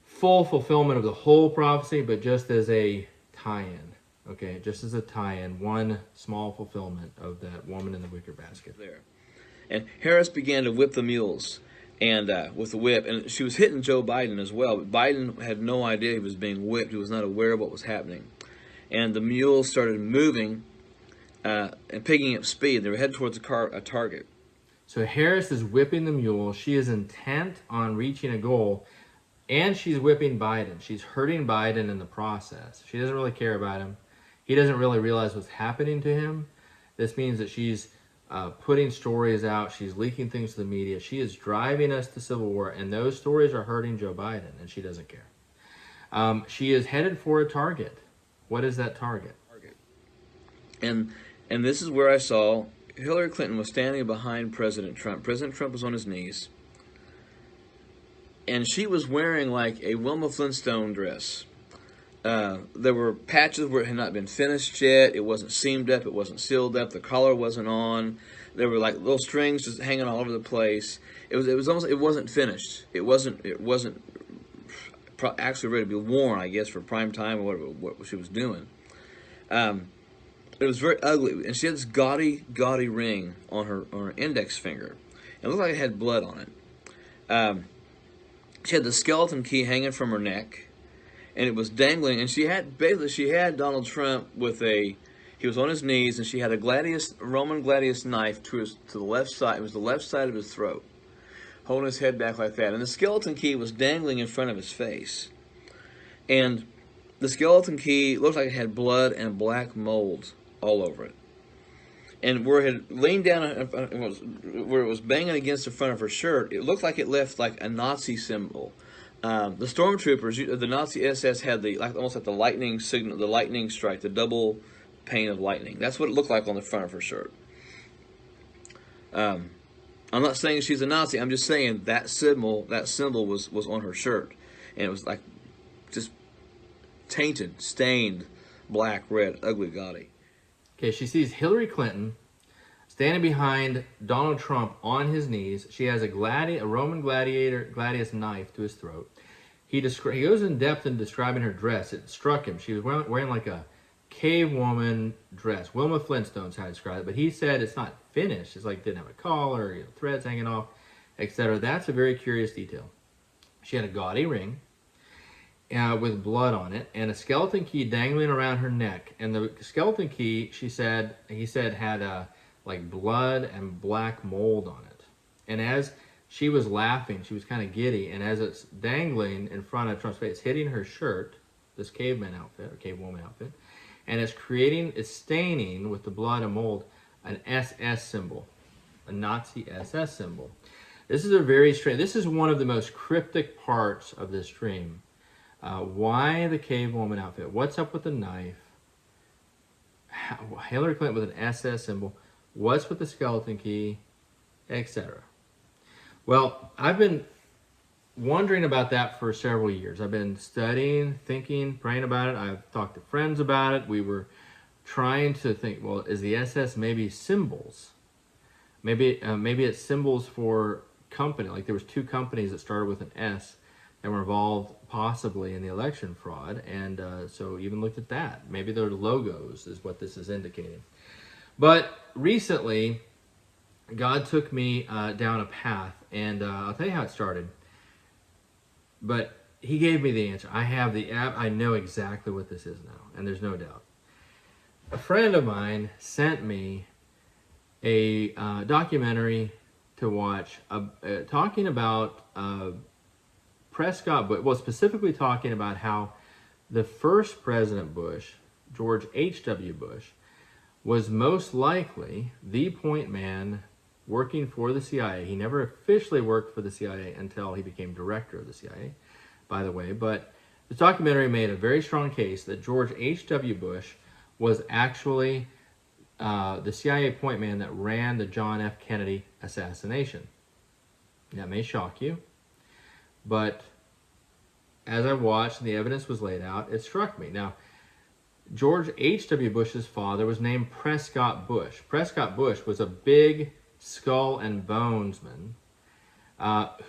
Speaker 2: full fulfillment of the whole prophecy, but just as a tie-in. Okay, just as a tie-in, one small fulfillment of that woman in the wicker basket.
Speaker 1: There. And Harris began to whip the mules and with the whip, and she was hitting Joe Biden as well. But Biden had no idea he was being whipped. He was not aware of what was happening. And the mules started moving and picking up speed. They were headed towards a target.
Speaker 2: So Harris is whipping the mule. She is intent on reaching a goal, and she's whipping Biden. She's hurting Biden in the process. She doesn't really care about him. He doesn't really realize what's happening to him. This means that she's putting stories out. She's leaking things to the media. She is driving us to civil war, and those stories are hurting Joe Biden, and she doesn't care. She is headed for a target. What is that target?
Speaker 1: And this is where I saw Hillary Clinton was standing behind President Trump. President Trump was on his knees. And she was wearing like a Wilma Flintstone dress. There were patches where it had not been finished yet. It wasn't seamed up. It wasn't sealed up. The collar wasn't on. There were like little strings just hanging all over the place. It was almost, it wasn't finished. It wasn't actually ready to be worn, I guess, for prime time or what she was doing. It was very ugly, and she had this gaudy ring on her index finger. It looked like it had blood on it. She had the skeleton key hanging from her neck, and it was dangling. And she had Donald Trump he was on his knees, and she had a Roman gladius knife to the left side. It was the left side of his throat, holding his head back like that. And the skeleton key was dangling in front of his face, and the skeleton key looked like it had blood and black mold all over it. And where it had leaned down, where it was banging against the front of her shirt, it looked like it left like a Nazi symbol. The stormtroopers, the Nazi SS had almost like the lightning signal, the lightning strike, the double pane of lightning. That's what it looked like on the front of her shirt. I'm not saying she's a Nazi. I'm just saying that symbol was on her shirt, and it was like just tainted, stained, black, red, ugly, gaudy.
Speaker 2: Okay, she sees Hillary Clinton standing behind Donald Trump on his knees. She has a Roman gladius knife to his throat. He goes in depth in describing her dress. It struck him. She was wearing like a cave woman dress. Wilma Flintstone's how I described it, but he said it's not finished. It's like didn't have a collar, threads hanging off, etc. That's a very curious detail. She had a gaudy ring with blood on it, and a skeleton key dangling around her neck. And the skeleton key, he said, had like blood and black mold on it. And as she was laughing, she was kind of giddy, and as it's dangling in front of Trump's face, hitting her shirt, this caveman outfit, or cavewoman outfit, and it's staining with the blood and mold an SS symbol, a Nazi SS symbol. This is one of the most cryptic parts of this dream. Why the cave woman outfit? What's up with the knife? Hillary Clinton with an SS symbol. What's with the skeleton key, etc. Well, I've been wondering about that for several years. I've been studying, thinking, praying about it. I've talked to friends about it. We were trying to think, well, is the SS maybe symbols? Maybe it's symbols for company. Like there was 2 companies that started with an S that were involved possibly in the election fraud, and so even looked at that. Maybe their logos is what this is indicating. But recently, God took me down a path, and I'll tell you how it started. But He gave me the answer. I have the app. I know exactly what this is now, and there's no doubt. A friend of mine sent me a documentary to watch talking about Prescott Bush, well, specifically talking about how the first President Bush, George H.W. Bush, was most likely the point man working for the CIA. He never officially worked for the CIA until he became director of the CIA, by the way. But the documentary made a very strong case that George H.W. Bush was actually the CIA point man that ran the John F. Kennedy assassination. That may shock you, but as I watched and the evidence was laid out, it struck me. Now, George H.W. Bush's father was named Prescott Bush. Prescott Bush was a big skull and bonesman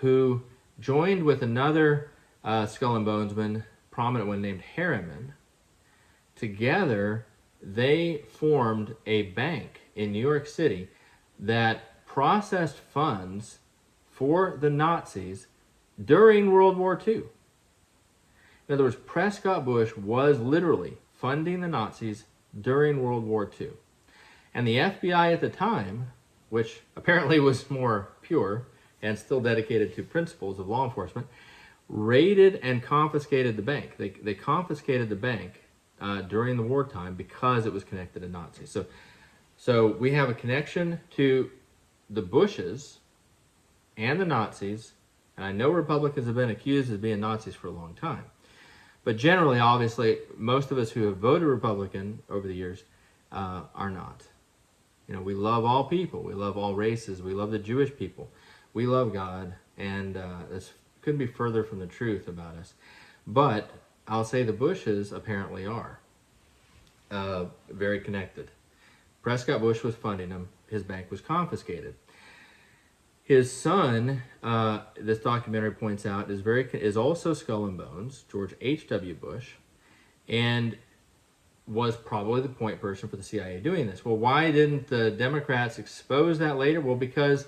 Speaker 2: who joined with another skull and bonesman, prominent one named Harriman. Together, they formed a bank in New York City that processed funds for the Nazis during World War II. In other words, Prescott Bush was literally funding the Nazis during World War II. And the FBI at the time, which apparently was more pure and still dedicated to principles of law enforcement, raided and confiscated the bank. They confiscated the bank during the wartime because it was connected to Nazis. So we have a connection to the Bushes and the Nazis, and I know Republicans have been accused of being Nazis for a long time. But generally, obviously, most of us who have voted Republican over the years are not. You know, we love all people. We love all races. We love the Jewish people. We love God, and this couldn't be further from the truth about us. But I'll say the Bushes apparently are very connected. Prescott Bush was funding him. His bank was confiscated. His son, this documentary points out, is also Skull and Bones, George H.W. Bush, and was probably the point person for the CIA doing this. Well, why didn't the Democrats expose that later? Well, because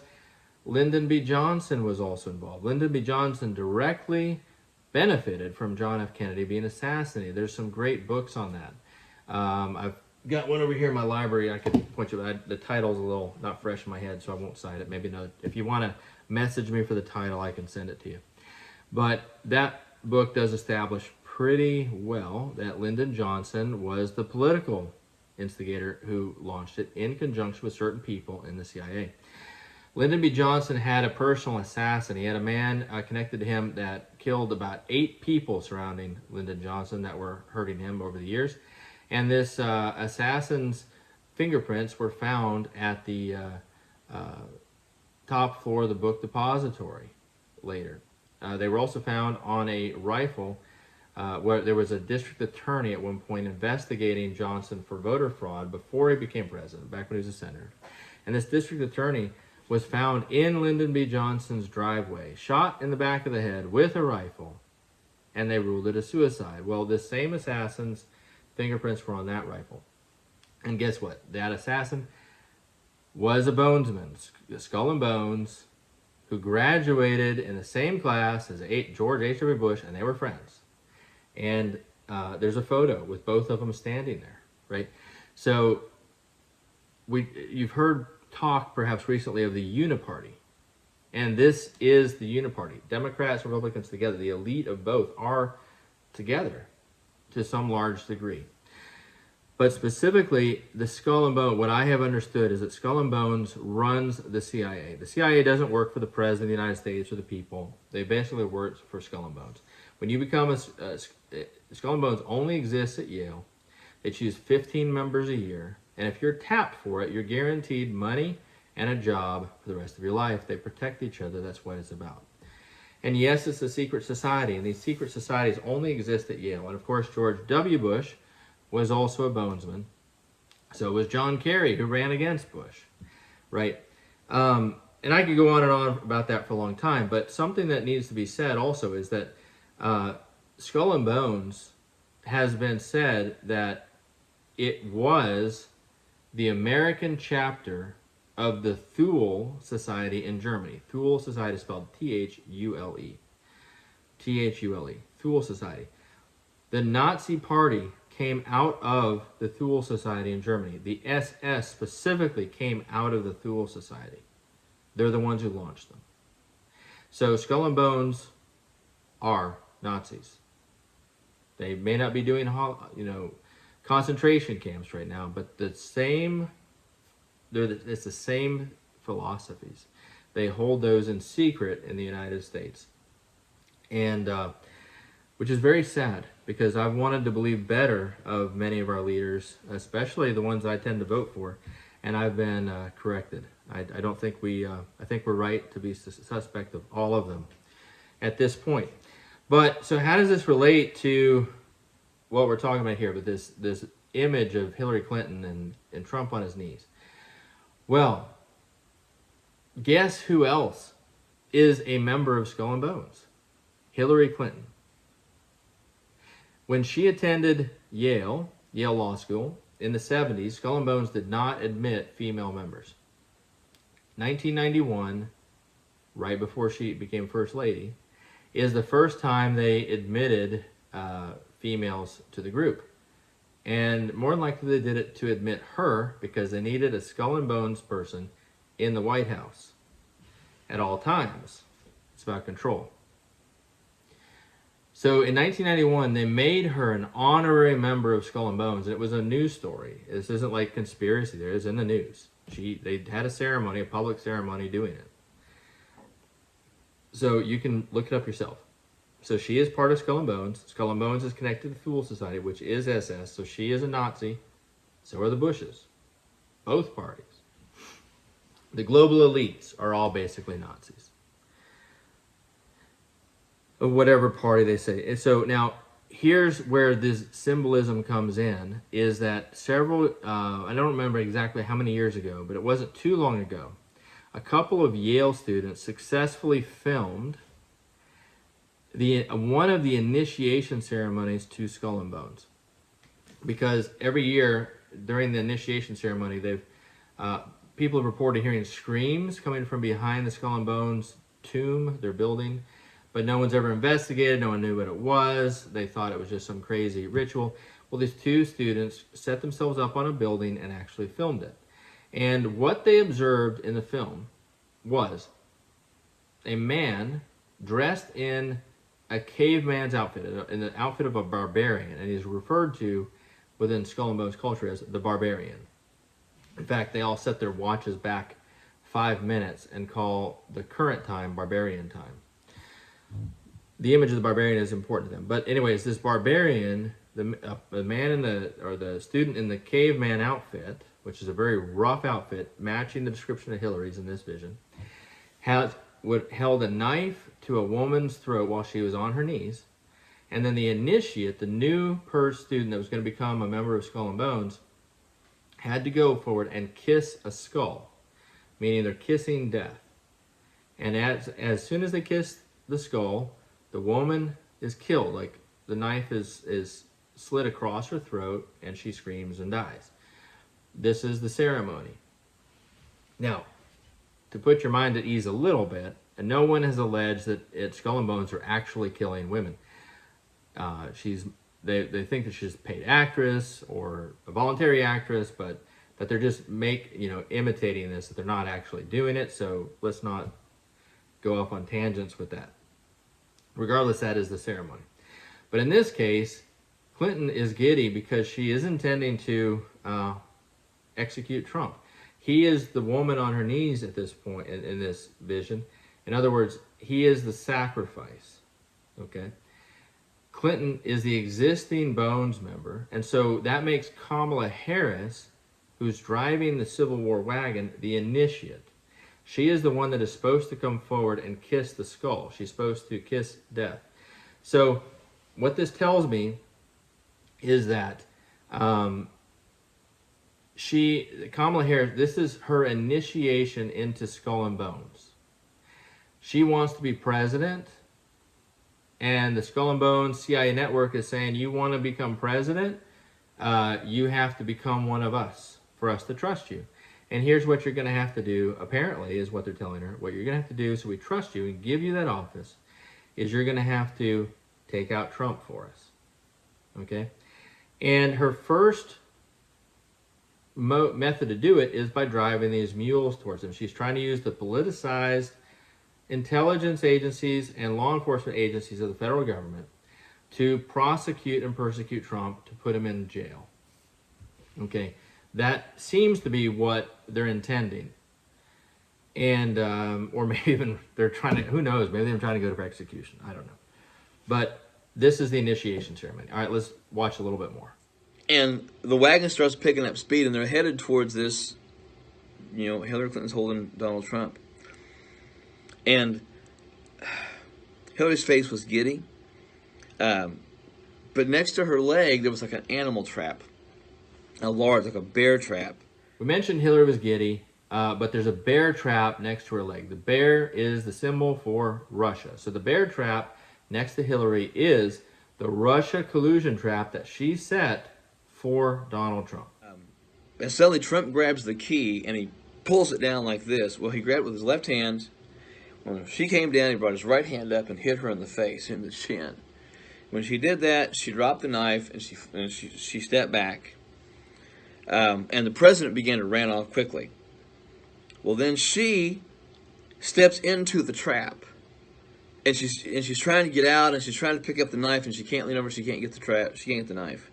Speaker 2: Lyndon B. Johnson was also involved. Lyndon B. Johnson directly benefited from John F. Kennedy being assassinated. There's some great books on that. I've got one over here in my library. I could point you. The title's a little not fresh in my head, so I won't cite it. Maybe no. If you want to message me for the title, I can send it to you. But that book does establish pretty well that Lyndon Johnson was the political instigator who launched it in conjunction with certain people in the CIA. Lyndon B. Johnson had a personal assassin. He had a man connected to him that killed about 8 people surrounding Lyndon Johnson that were hurting him over the years. And this assassin's fingerprints were found at the top floor of the book depository later. They were also found on a rifle where there was a district attorney at one point investigating Johnson for voter fraud before he became president, back when he was a senator. And this district attorney was found in Lyndon B. Johnson's driveway, shot in the back of the head with a rifle, and they ruled it a suicide. Well, this same assassin's fingerprints were on that rifle. And guess what? That assassin was a bonesman, Skull and Bones, who graduated in the same class as George H.W. Bush, and they were friends. And there's a photo with both of them standing there, right? So you've heard talk perhaps recently of the Uniparty. And this is the Uniparty. Democrats and Republicans together, the elite of both, are together to some large degree. But specifically, the Skull and Bones, what I have understood is that Skull and Bones runs the CIA. The CIA doesn't work for the President of the United States or the people. They basically work for Skull and Bones. When you become Skull and Bones only exists at Yale. They choose 15 members a year, And if you're tapped for it, you're guaranteed money and a job for the rest of your life. They protect each other. That's what it's about. And yes, it's a secret society, and these secret societies only exist at Yale. And of course, George W. Bush was also a bonesman. So was John Kerry, who ran against Bush, right? And I could go on and on about that for a long time, but something that needs to be said also is that Skull and Bones has been said that it was the American chapter of the Thule Society in Germany. Thule Society is spelled Thule. Thule. Thule Society. The Nazi Party came out of the Thule Society in Germany. The SS specifically came out of the Thule Society. They're the ones who launched them. So Skull and Bones are Nazis. They may not be doing, concentration camps right now, but it's the same philosophies. They hold those in secret in the United States, and which is very sad, because I've wanted to believe better of many of our leaders, especially the ones I tend to vote for, and I've been corrected. I don't think I think we're right to be suspect of all of them at this point. But so how does this relate to what we're talking about here, with this image of Hillary Clinton and Trump on his knees? Well, guess who else is a member of Skull and Bones? Hillary Clinton. When she attended Yale Law School in the 70s, Skull and Bones did not admit female members. 1991, right before she became First Lady, is the first time they admitted females to the group. And more than likely they did it to admit her because they needed a Skull and Bones person in the White House at all times. It's about control. So in 1991, they made her an honorary member of Skull and Bones, and it was a news story. This isn't like conspiracy there, it's in the news. They had a ceremony, a public ceremony doing it. So you can look it up yourself. So she is part of Skull and Bones. Skull and Bones is connected to the Thule Society, which is SS. So she is a Nazi. So are the Bushes. Both parties. The global elites are all basically Nazis. Of whatever party they say. And so now, here's where this symbolism comes in, is that several, I don't remember exactly how many years ago, but it wasn't too long ago, a couple of Yale students successfully filmed one of the initiation ceremonies to Skull and Bones. Because every year during the initiation ceremony, people have reported hearing screams coming from behind the Skull and Bones tomb, their building, but no one's ever investigated. No one knew what it was. They thought it was just some crazy ritual. Well, these two students set themselves up on a building and actually filmed it. And what they observed in the film was a man dressed in a caveman's outfit, in the outfit of a barbarian, and he's referred to within Skull and Bones culture as the barbarian. In fact, they all set their watches back 5 minutes and call the current time barbarian time. The image of the barbarian is important to them. But anyways, this barbarian, the man the student in the caveman outfit, which is a very rough outfit, matching the description of Hillary's in this vision, held a knife to a woman's throat while she was on her knees. And then the initiate, the new student that was going to become a member of Skull and Bones, had to go forward and kiss a skull, meaning they're kissing death. And as soon as they kiss the skull, the woman is killed. Like the knife is slit across her throat, and she screams and dies. This is the ceremony. Now, to put your mind at ease a little bit, and no one has alleged that Skull and Bones are actually killing women. They think that she's a paid actress or a voluntary actress, but that they're just imitating this, that they're not actually doing it. So let's not go off on tangents with that. Regardless, that is the ceremony. But in this case, Clinton is giddy because she is intending to execute Trump. He is the woman on her knees at this point in this vision. In other words, he is the sacrifice. Okay? Clinton is the existing Bones member, and so that makes Kamala Harris who's driving the Civil War wagon, the initiate. She is the one that is supposed to come forward and kiss the skull. She's supposed to kiss death. So what this tells me is that Kamala Harris, this is her initiation into Skull and Bones. She wants to be president, and the Skull and Bones CIA network is saying, you want to become president, you have to become one of us for us to trust you. And here's what you're going to have to do, apparently, is what they're telling her. What you're going to have to do, so we trust you and give you that office, is you're going to have to take out Trump for us. Okay? And her first method to do it is by driving these mules towards him. She's trying to use the politicized intelligence agencies and law enforcement agencies of the federal government to prosecute and persecute Trump, to put him in jail. Okay, that seems to be what they're intending. And, or maybe even they're trying to, who knows, maybe they're trying to go for execution. I don't know. But this is the initiation ceremony. All right, let's watch a little bit more.
Speaker 1: And the wagon starts picking up speed, and they're headed towards this, Hillary Clinton's holding Donald Trump. And Hillary's face was giddy. But next to her leg, there was like an animal trap. A large, like a bear trap.
Speaker 2: We mentioned Hillary was giddy, but there's a bear trap next to her leg. The bear is the symbol for Russia. So the bear trap next to Hillary is the Russia collusion trap that she set for Donald Trump.
Speaker 1: And suddenly Trump grabs the key and he pulls it down like this. Well, he grabbed it with his left hand. When she came down, he brought his right hand up and hit her in the face, in the chin. When she did that, she dropped the knife and she stepped back. And the president began to run off quickly. Well, then she steps into the trap. And she's trying to get out, and she's trying to pick up the knife, and she can't lean over, she can't get the trap, she can't get the knife.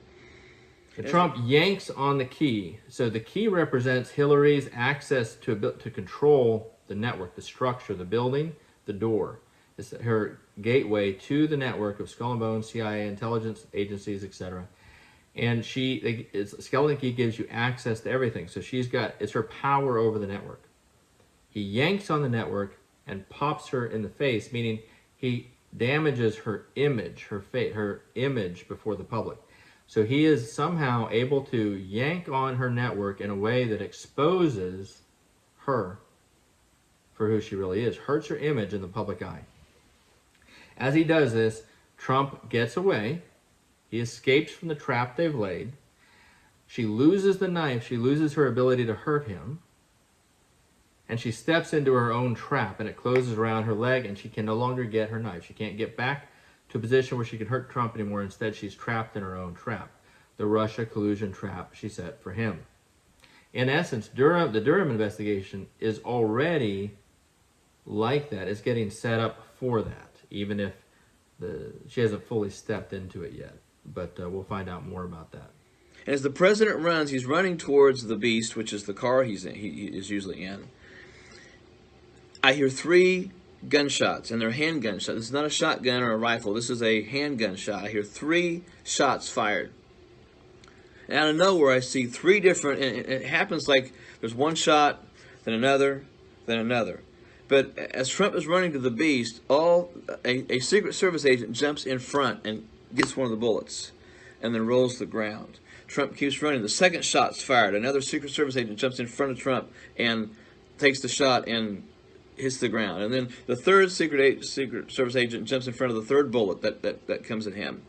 Speaker 2: Trump yanks on the key. So the key represents Hillary's access to control the network, the structure, the building, the door. It's her gateway to the network of Skull and Bones, CIA, intelligence agencies, etc. And skeleton key gives you access to everything. So it's her power over the network. He yanks on the network and pops her in the face, meaning he damages her image, her image before the public. So he is somehow able to yank on her network in a way that exposes her for who she really is, hurts her image in the public eye. As he does this, Trump gets away. He escapes from the trap they've laid. She loses the knife. She loses her ability to hurt him. And she steps into her own trap, and it closes around her leg, and she can no longer get her knife. She can't get back to a position where she can hurt Trump anymore. Instead, she's trapped in her own trap, the Russia collusion trap she set for him. In essence, the Durham investigation is already like that. It's getting set up for that, even if she hasn't fully stepped into it yet. But we'll find out more about that.
Speaker 1: And as the president runs, he's running towards the beast, which is the car he is usually in. I hear 3 gunshots, and they're handgun shots. This is not a shotgun or a rifle. This is a handgun shot. I hear 3 shots fired. And out of nowhere, I see 3 different, and it happens like there's one shot, then another, then another. But as Trump is running to the beast, a Secret Service agent jumps in front and gets one of the bullets, and then rolls to the ground. Trump keeps running. The second shot's fired. Another Secret Service agent jumps in front of Trump and takes the shot and hits the ground. And then the third Secret Service agent jumps in front of the third bullet that comes at him.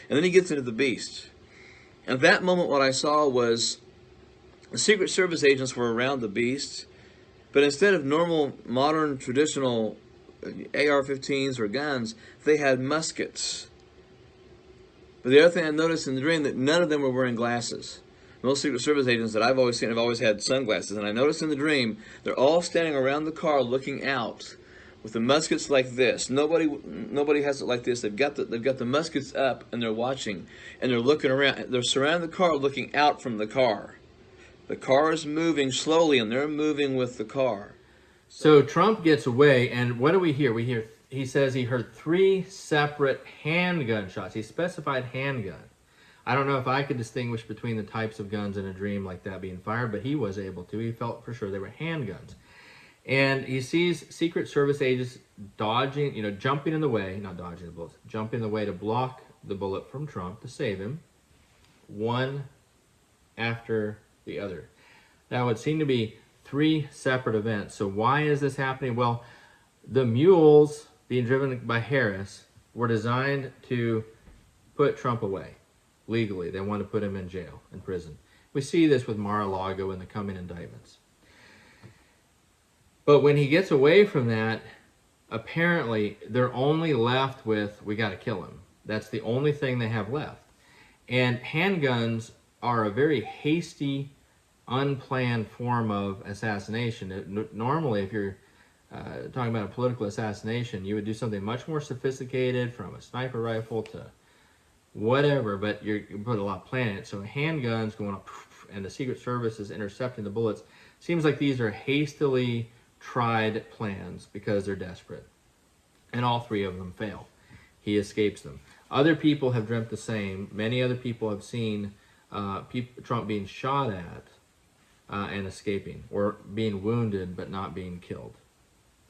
Speaker 1: And then he gets into the beast. And at that moment, what I saw was the Secret Service agents were around the beast, but instead of normal, modern, traditional AR-15s or guns, they had muskets. But the other thing I noticed in the dream, that none of them were wearing glasses. Most Secret Service agents that I've always seen have always had sunglasses. And I noticed in the dream, they're all standing around the car looking out with the muskets like this. Nobody has it like this. They've got the muskets up, and they're watching, and they're looking around. They're surrounding the car, looking out from the car. The car is moving slowly, and they're moving with the car.
Speaker 2: So Trump gets away, and what do we hear? He says he heard 3 separate handgun shots. He specified handgun. I don't know if I could distinguish between the types of guns in a dream like that being fired, but he was able to. He felt for sure they were handguns. And he sees Secret Service agents dodging, jumping in the way, not dodging the bullets, jumping in the way to block the bullet from Trump to save him, one after the other. That would seem to be 3 separate events. So why is this happening? Well, the mules being driven by Harris were designed to put Trump away legally. They want to put him in jail, in prison. We see this with Mar-a-Lago in the coming indictments. But when he gets away from that, apparently they're only left with, we got to kill him. That's the only thing they have left. And handguns are a very hasty, unplanned form of assassination. Normally, if you're talking about a political assassination, you would do something much more sophisticated, from a sniper rifle to whatever, but you put a lot of plan in it. So handguns going up, and the Secret Service is intercepting the bullets. Seems like these are hastily tried plans because they're desperate. And all 3 of them fail. He escapes them. Other people have dreamt the same. Many other people have seen Trump being shot at and escaping, or being wounded but not being killed.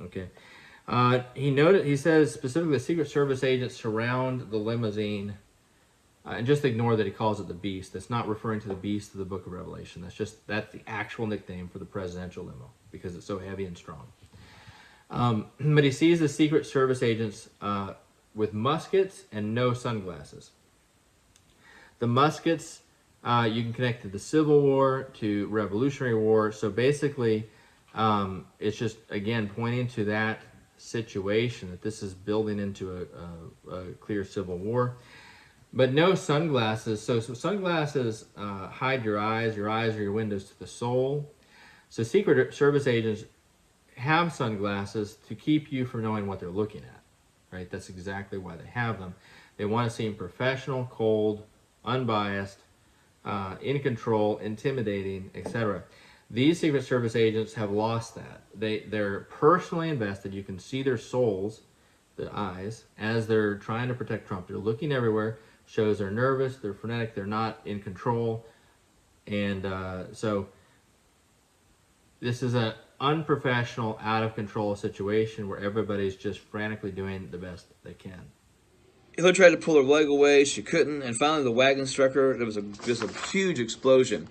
Speaker 2: Okay. He says specifically the Secret Service agents surround the limousine, and just ignore that he calls it the Beast. That's not referring to the Beast of the Book of Revelation. That's the actual nickname for the presidential limo, because it's so heavy and strong. But he sees the Secret Service agents with muskets and no sunglasses. The muskets you can connect to the Civil War, to Revolutionary War. So basically, it's just, again, pointing to that situation, that this is building into a clear Civil War. But no sunglasses. So sunglasses hide your eyes. Your eyes are your windows to the soul. So Secret Service agents have sunglasses to keep you from knowing what they're looking at, right? That's exactly why they have them. They want to seem professional, cold, unbiased, in control, intimidating, etc. These Secret Service agents have lost that. They're personally invested. You can see their souls, the eyes, as they're trying to protect Trump. They're looking everywhere. Shows they're nervous, they're frenetic, they're not in control. And so this is an unprofessional, out of control situation where everybody's just frantically doing the best they can.
Speaker 1: Hillary tried to pull her leg away, she couldn't, and finally the wagon struck her. There was just a huge explosion.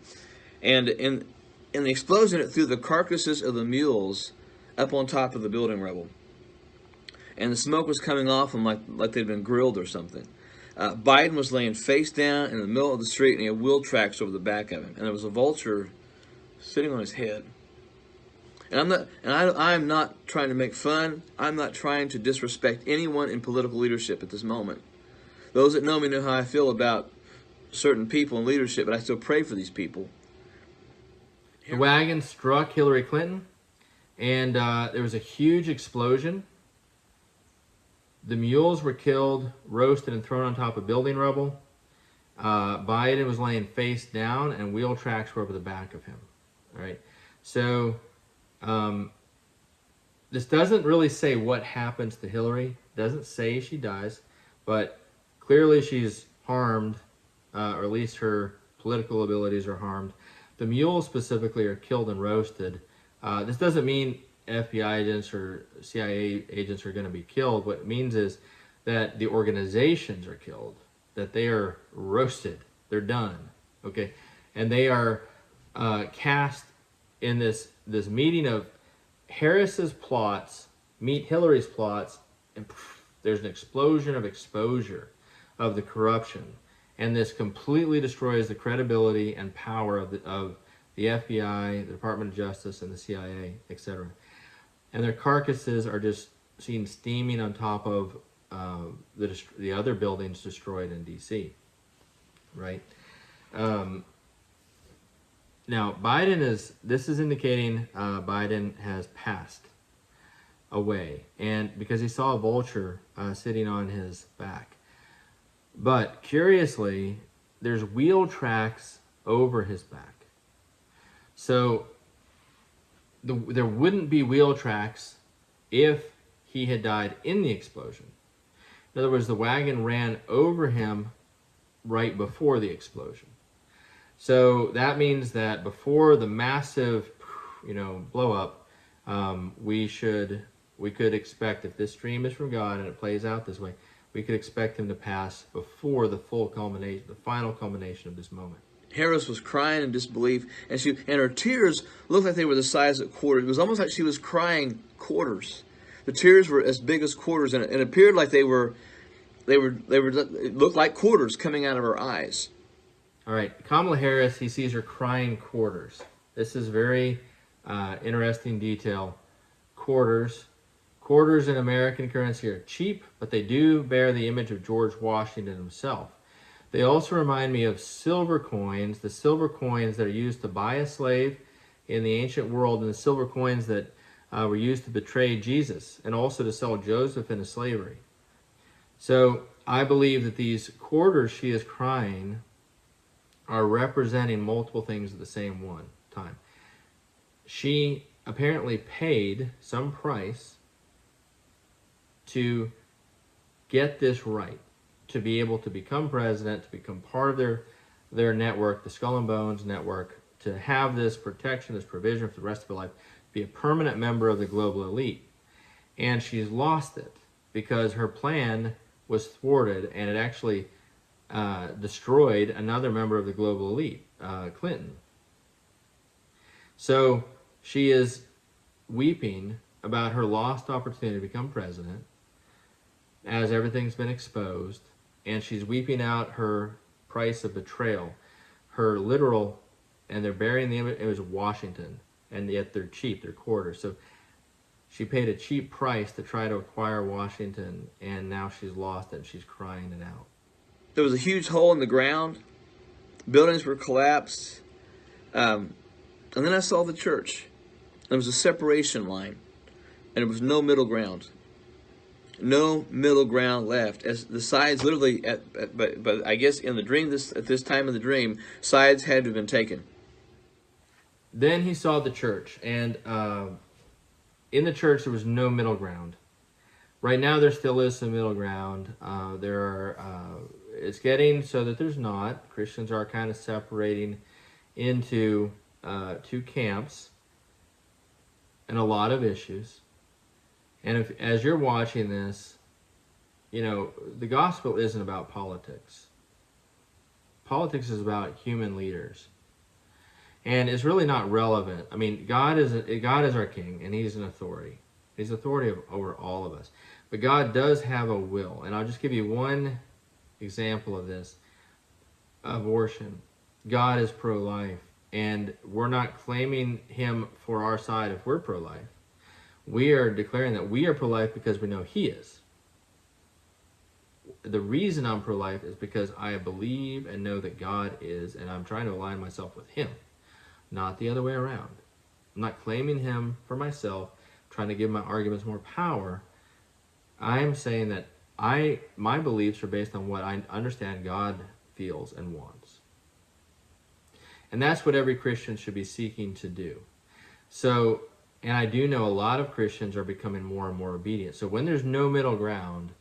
Speaker 1: And in the explosion, it threw the carcasses of the mules up on top of the building rubble. And the smoke was coming off them like they'd been grilled or something. Biden was laying face down in the middle of the street, and he had wheel tracks over the back of him. And there was a vulture sitting on his head. And I'm not trying to make fun. I'm not trying to disrespect anyone in political leadership at this moment. Those that know me know how I feel about certain people in leadership, but I still pray for these people.
Speaker 2: The wagon struck Hillary Clinton, and there was a huge explosion. The mules were killed, roasted, and thrown on top of building rubble. Biden was laying face down, and wheel tracks were over the back of him. All right. So this doesn't really say what happens to Hillary. Doesn't say she dies, but clearly she's harmed, or at least her political abilities are harmed. The mules specifically are killed and roasted. This doesn't mean FBI agents or CIA agents are going to be killed. What it means is that the organizations are killed, that they are roasted, they're done, okay? And they are cast in this meeting of Harris's plots meet Hillary's plots, and there's an explosion of exposure of the corruption. And this completely destroys the credibility and power of the FBI, the Department of Justice, and the CIA, etc. And their carcasses are just seen steaming on top of the other buildings destroyed in D.C., right? Now, this is indicating Biden has passed away, and because he saw a vulture sitting on his back. But curiously, there's wheel tracks over his back. So there wouldn't be wheel tracks if he had died in the explosion. In other words, the wagon ran over him right before the explosion. So that means that before the massive, blow up, we could expect, if this dream is from God and it plays out this way, we could expect him to pass before the final culmination of this moment.
Speaker 1: Harris was crying in disbelief, and her tears looked like they were the size of quarters. It was almost like she was crying quarters. The tears were as big as quarters, and it appeared like they looked like quarters coming out of her eyes.
Speaker 2: All right, Kamala Harris, he sees her crying quarters. This is very interesting detail. Quarters in American currency are cheap, but they do bear the image of George Washington himself. They also remind me of silver coins, the silver coins that are used to buy a slave in the ancient world, and the silver coins that were used to betray Jesus and also to sell Joseph into slavery. So I believe that these quarters she is crying are representing multiple things at the same time. She apparently paid some price to get this right, to be able to become president, to become part of their network, the Skull and Bones network, to have this protection, this provision for the rest of her life, be a permanent member of the global elite. And she's lost it because her plan was thwarted, and it actually destroyed another member of the global elite, Clinton. So she is weeping about her lost opportunity to become president as everything's been exposed, and she's weeping out her price of betrayal, her literal, and they're burying the image of Washington, and yet they're cheap, they're quarters. So she paid a cheap price to try to acquire Washington, and now she's lost it, and she's crying it out.
Speaker 1: There was a huge hole in the ground. Buildings were collapsed. And then I saw the church. There was a separation line, and there was no middle ground. No middle ground left. As the sides literally, but I guess in the dream, at this time of the dream, sides had to have been taken.
Speaker 2: Then he saw the church, and in the church there was no middle ground. Right now there still is some middle ground. It's getting so that there's not. Christians are kind of separating into two camps and a lot of issues. And as you're watching this, the gospel isn't about politics. Politics is about human leaders. And it's really not relevant. I mean, God is our king, and he's an authority. He's authority over all of us. But God does have a will. And I'll just give you one example of this. Abortion. God is pro-life. And we're not claiming him for our side if we're pro-life. We are declaring that we are pro-life because we know he is. The reason I'm pro-life is because I believe and know that God is, and I'm trying to align myself with him, not the other way around. I'm not claiming him for myself, trying to give my arguments more power. I am saying that my beliefs are based on what I understand God feels and wants. And that's what every Christian should be seeking to do. So, and I do know a lot of Christians are becoming more and more obedient. So when there's no middle ground,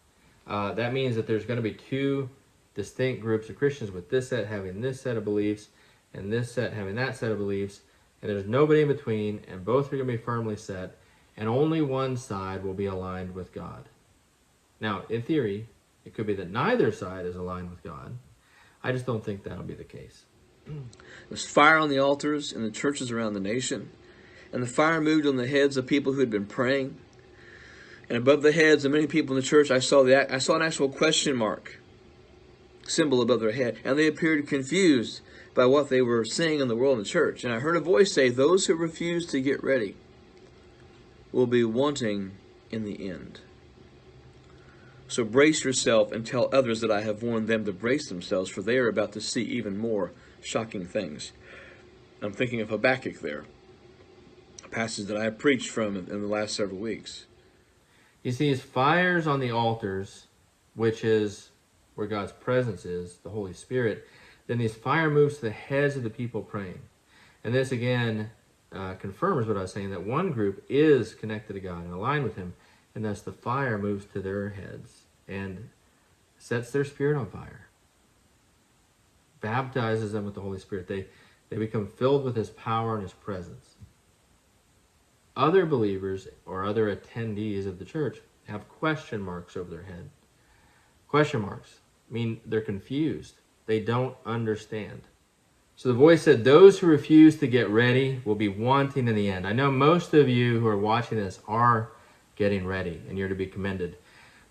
Speaker 2: that means that there's going to be two distinct groups of Christians, with this set having this set of beliefs and this set having that set of beliefs, and there's nobody in between, and both are going to be firmly set, and only one side will be aligned with God. Now, in theory, it could be that neither side is aligned with God. I just don't think that'll be the case.
Speaker 1: There's fire on the altars in the churches around the nation, and the fire moved on the heads of people who had been praying. And above the heads of many people in the church, I saw an actual question mark symbol above their head, and they appeared confused by what they were seeing in the world in the church. And I heard a voice say, "Those who refuse to get ready will be wanting in the end. So brace yourself and tell others that I have warned them to brace themselves, for they are about to see even more shocking things." I'm thinking of Habakkuk there, a passage that I have preached from in the last several weeks.
Speaker 2: He sees fires on the altars, which is where God's presence is, the Holy Spirit. Then this fire moves to the heads of the people praying. And this again confirms what I was saying, that one group is connected to God and aligned with him, and thus the fire moves to their heads and sets their spirit on fire. baptizes them with the Holy Spirit. They become filled with his power and his presence. Other believers or other attendees of the church have question marks over their head. Question marks mean they're confused. They don't understand. So the voice said, those who refuse to get ready will be wanting in the end. I know most of you who are watching this are getting ready, and you're to be commended.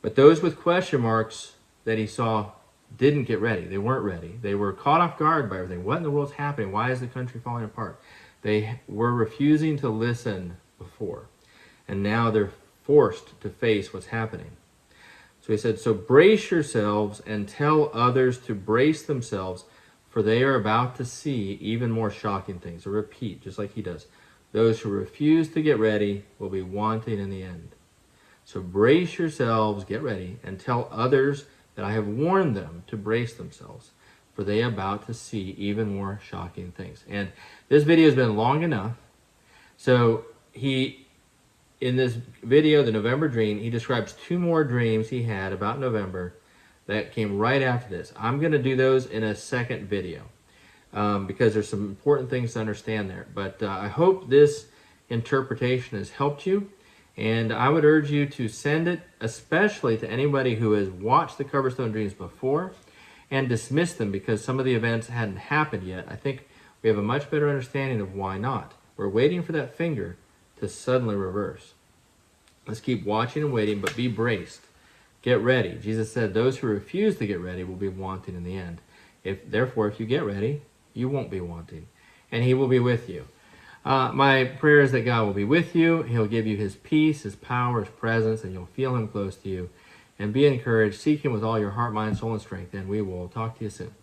Speaker 2: But those with question marks that he saw didn't get ready. They weren't ready. They were caught off guard by everything. What in the world's happening? Why is the country falling apart? They were refusing to listen before, and now they're forced to face what's happening. So he said, so brace yourselves and tell others to brace themselves, for they are about to see even more shocking things. A repeat, just like he does. Those who refuse to get ready will be wanting in the end. So brace yourselves, get ready, and tell others that I have warned them to brace themselves, for they are about to see even more shocking things. And this video has been long enough. So in this video, the November dream, he describes 2 more dreams he had about November that came right after this. I'm going to do those in a second video because there's some important things to understand there. But I hope this interpretation has helped you. And I would urge you to send it, especially to anybody who has watched the Coverstone dreams before and dismissed them because some of the events hadn't happened yet. I think we have a much better understanding of why not. We're waiting for that finger to suddenly reverse. Let's keep watching and waiting, but be braced. Get ready. Jesus said those who refuse to get ready will be wanting in the end. Therefore, if you get ready, you won't be wanting, and he will be with you. My prayer is that God will be with you. He'll give you his peace, his power, his presence, and you'll feel him close to you. And be encouraged. Seek him with all your heart, mind, soul, and strength, and we will talk to you soon.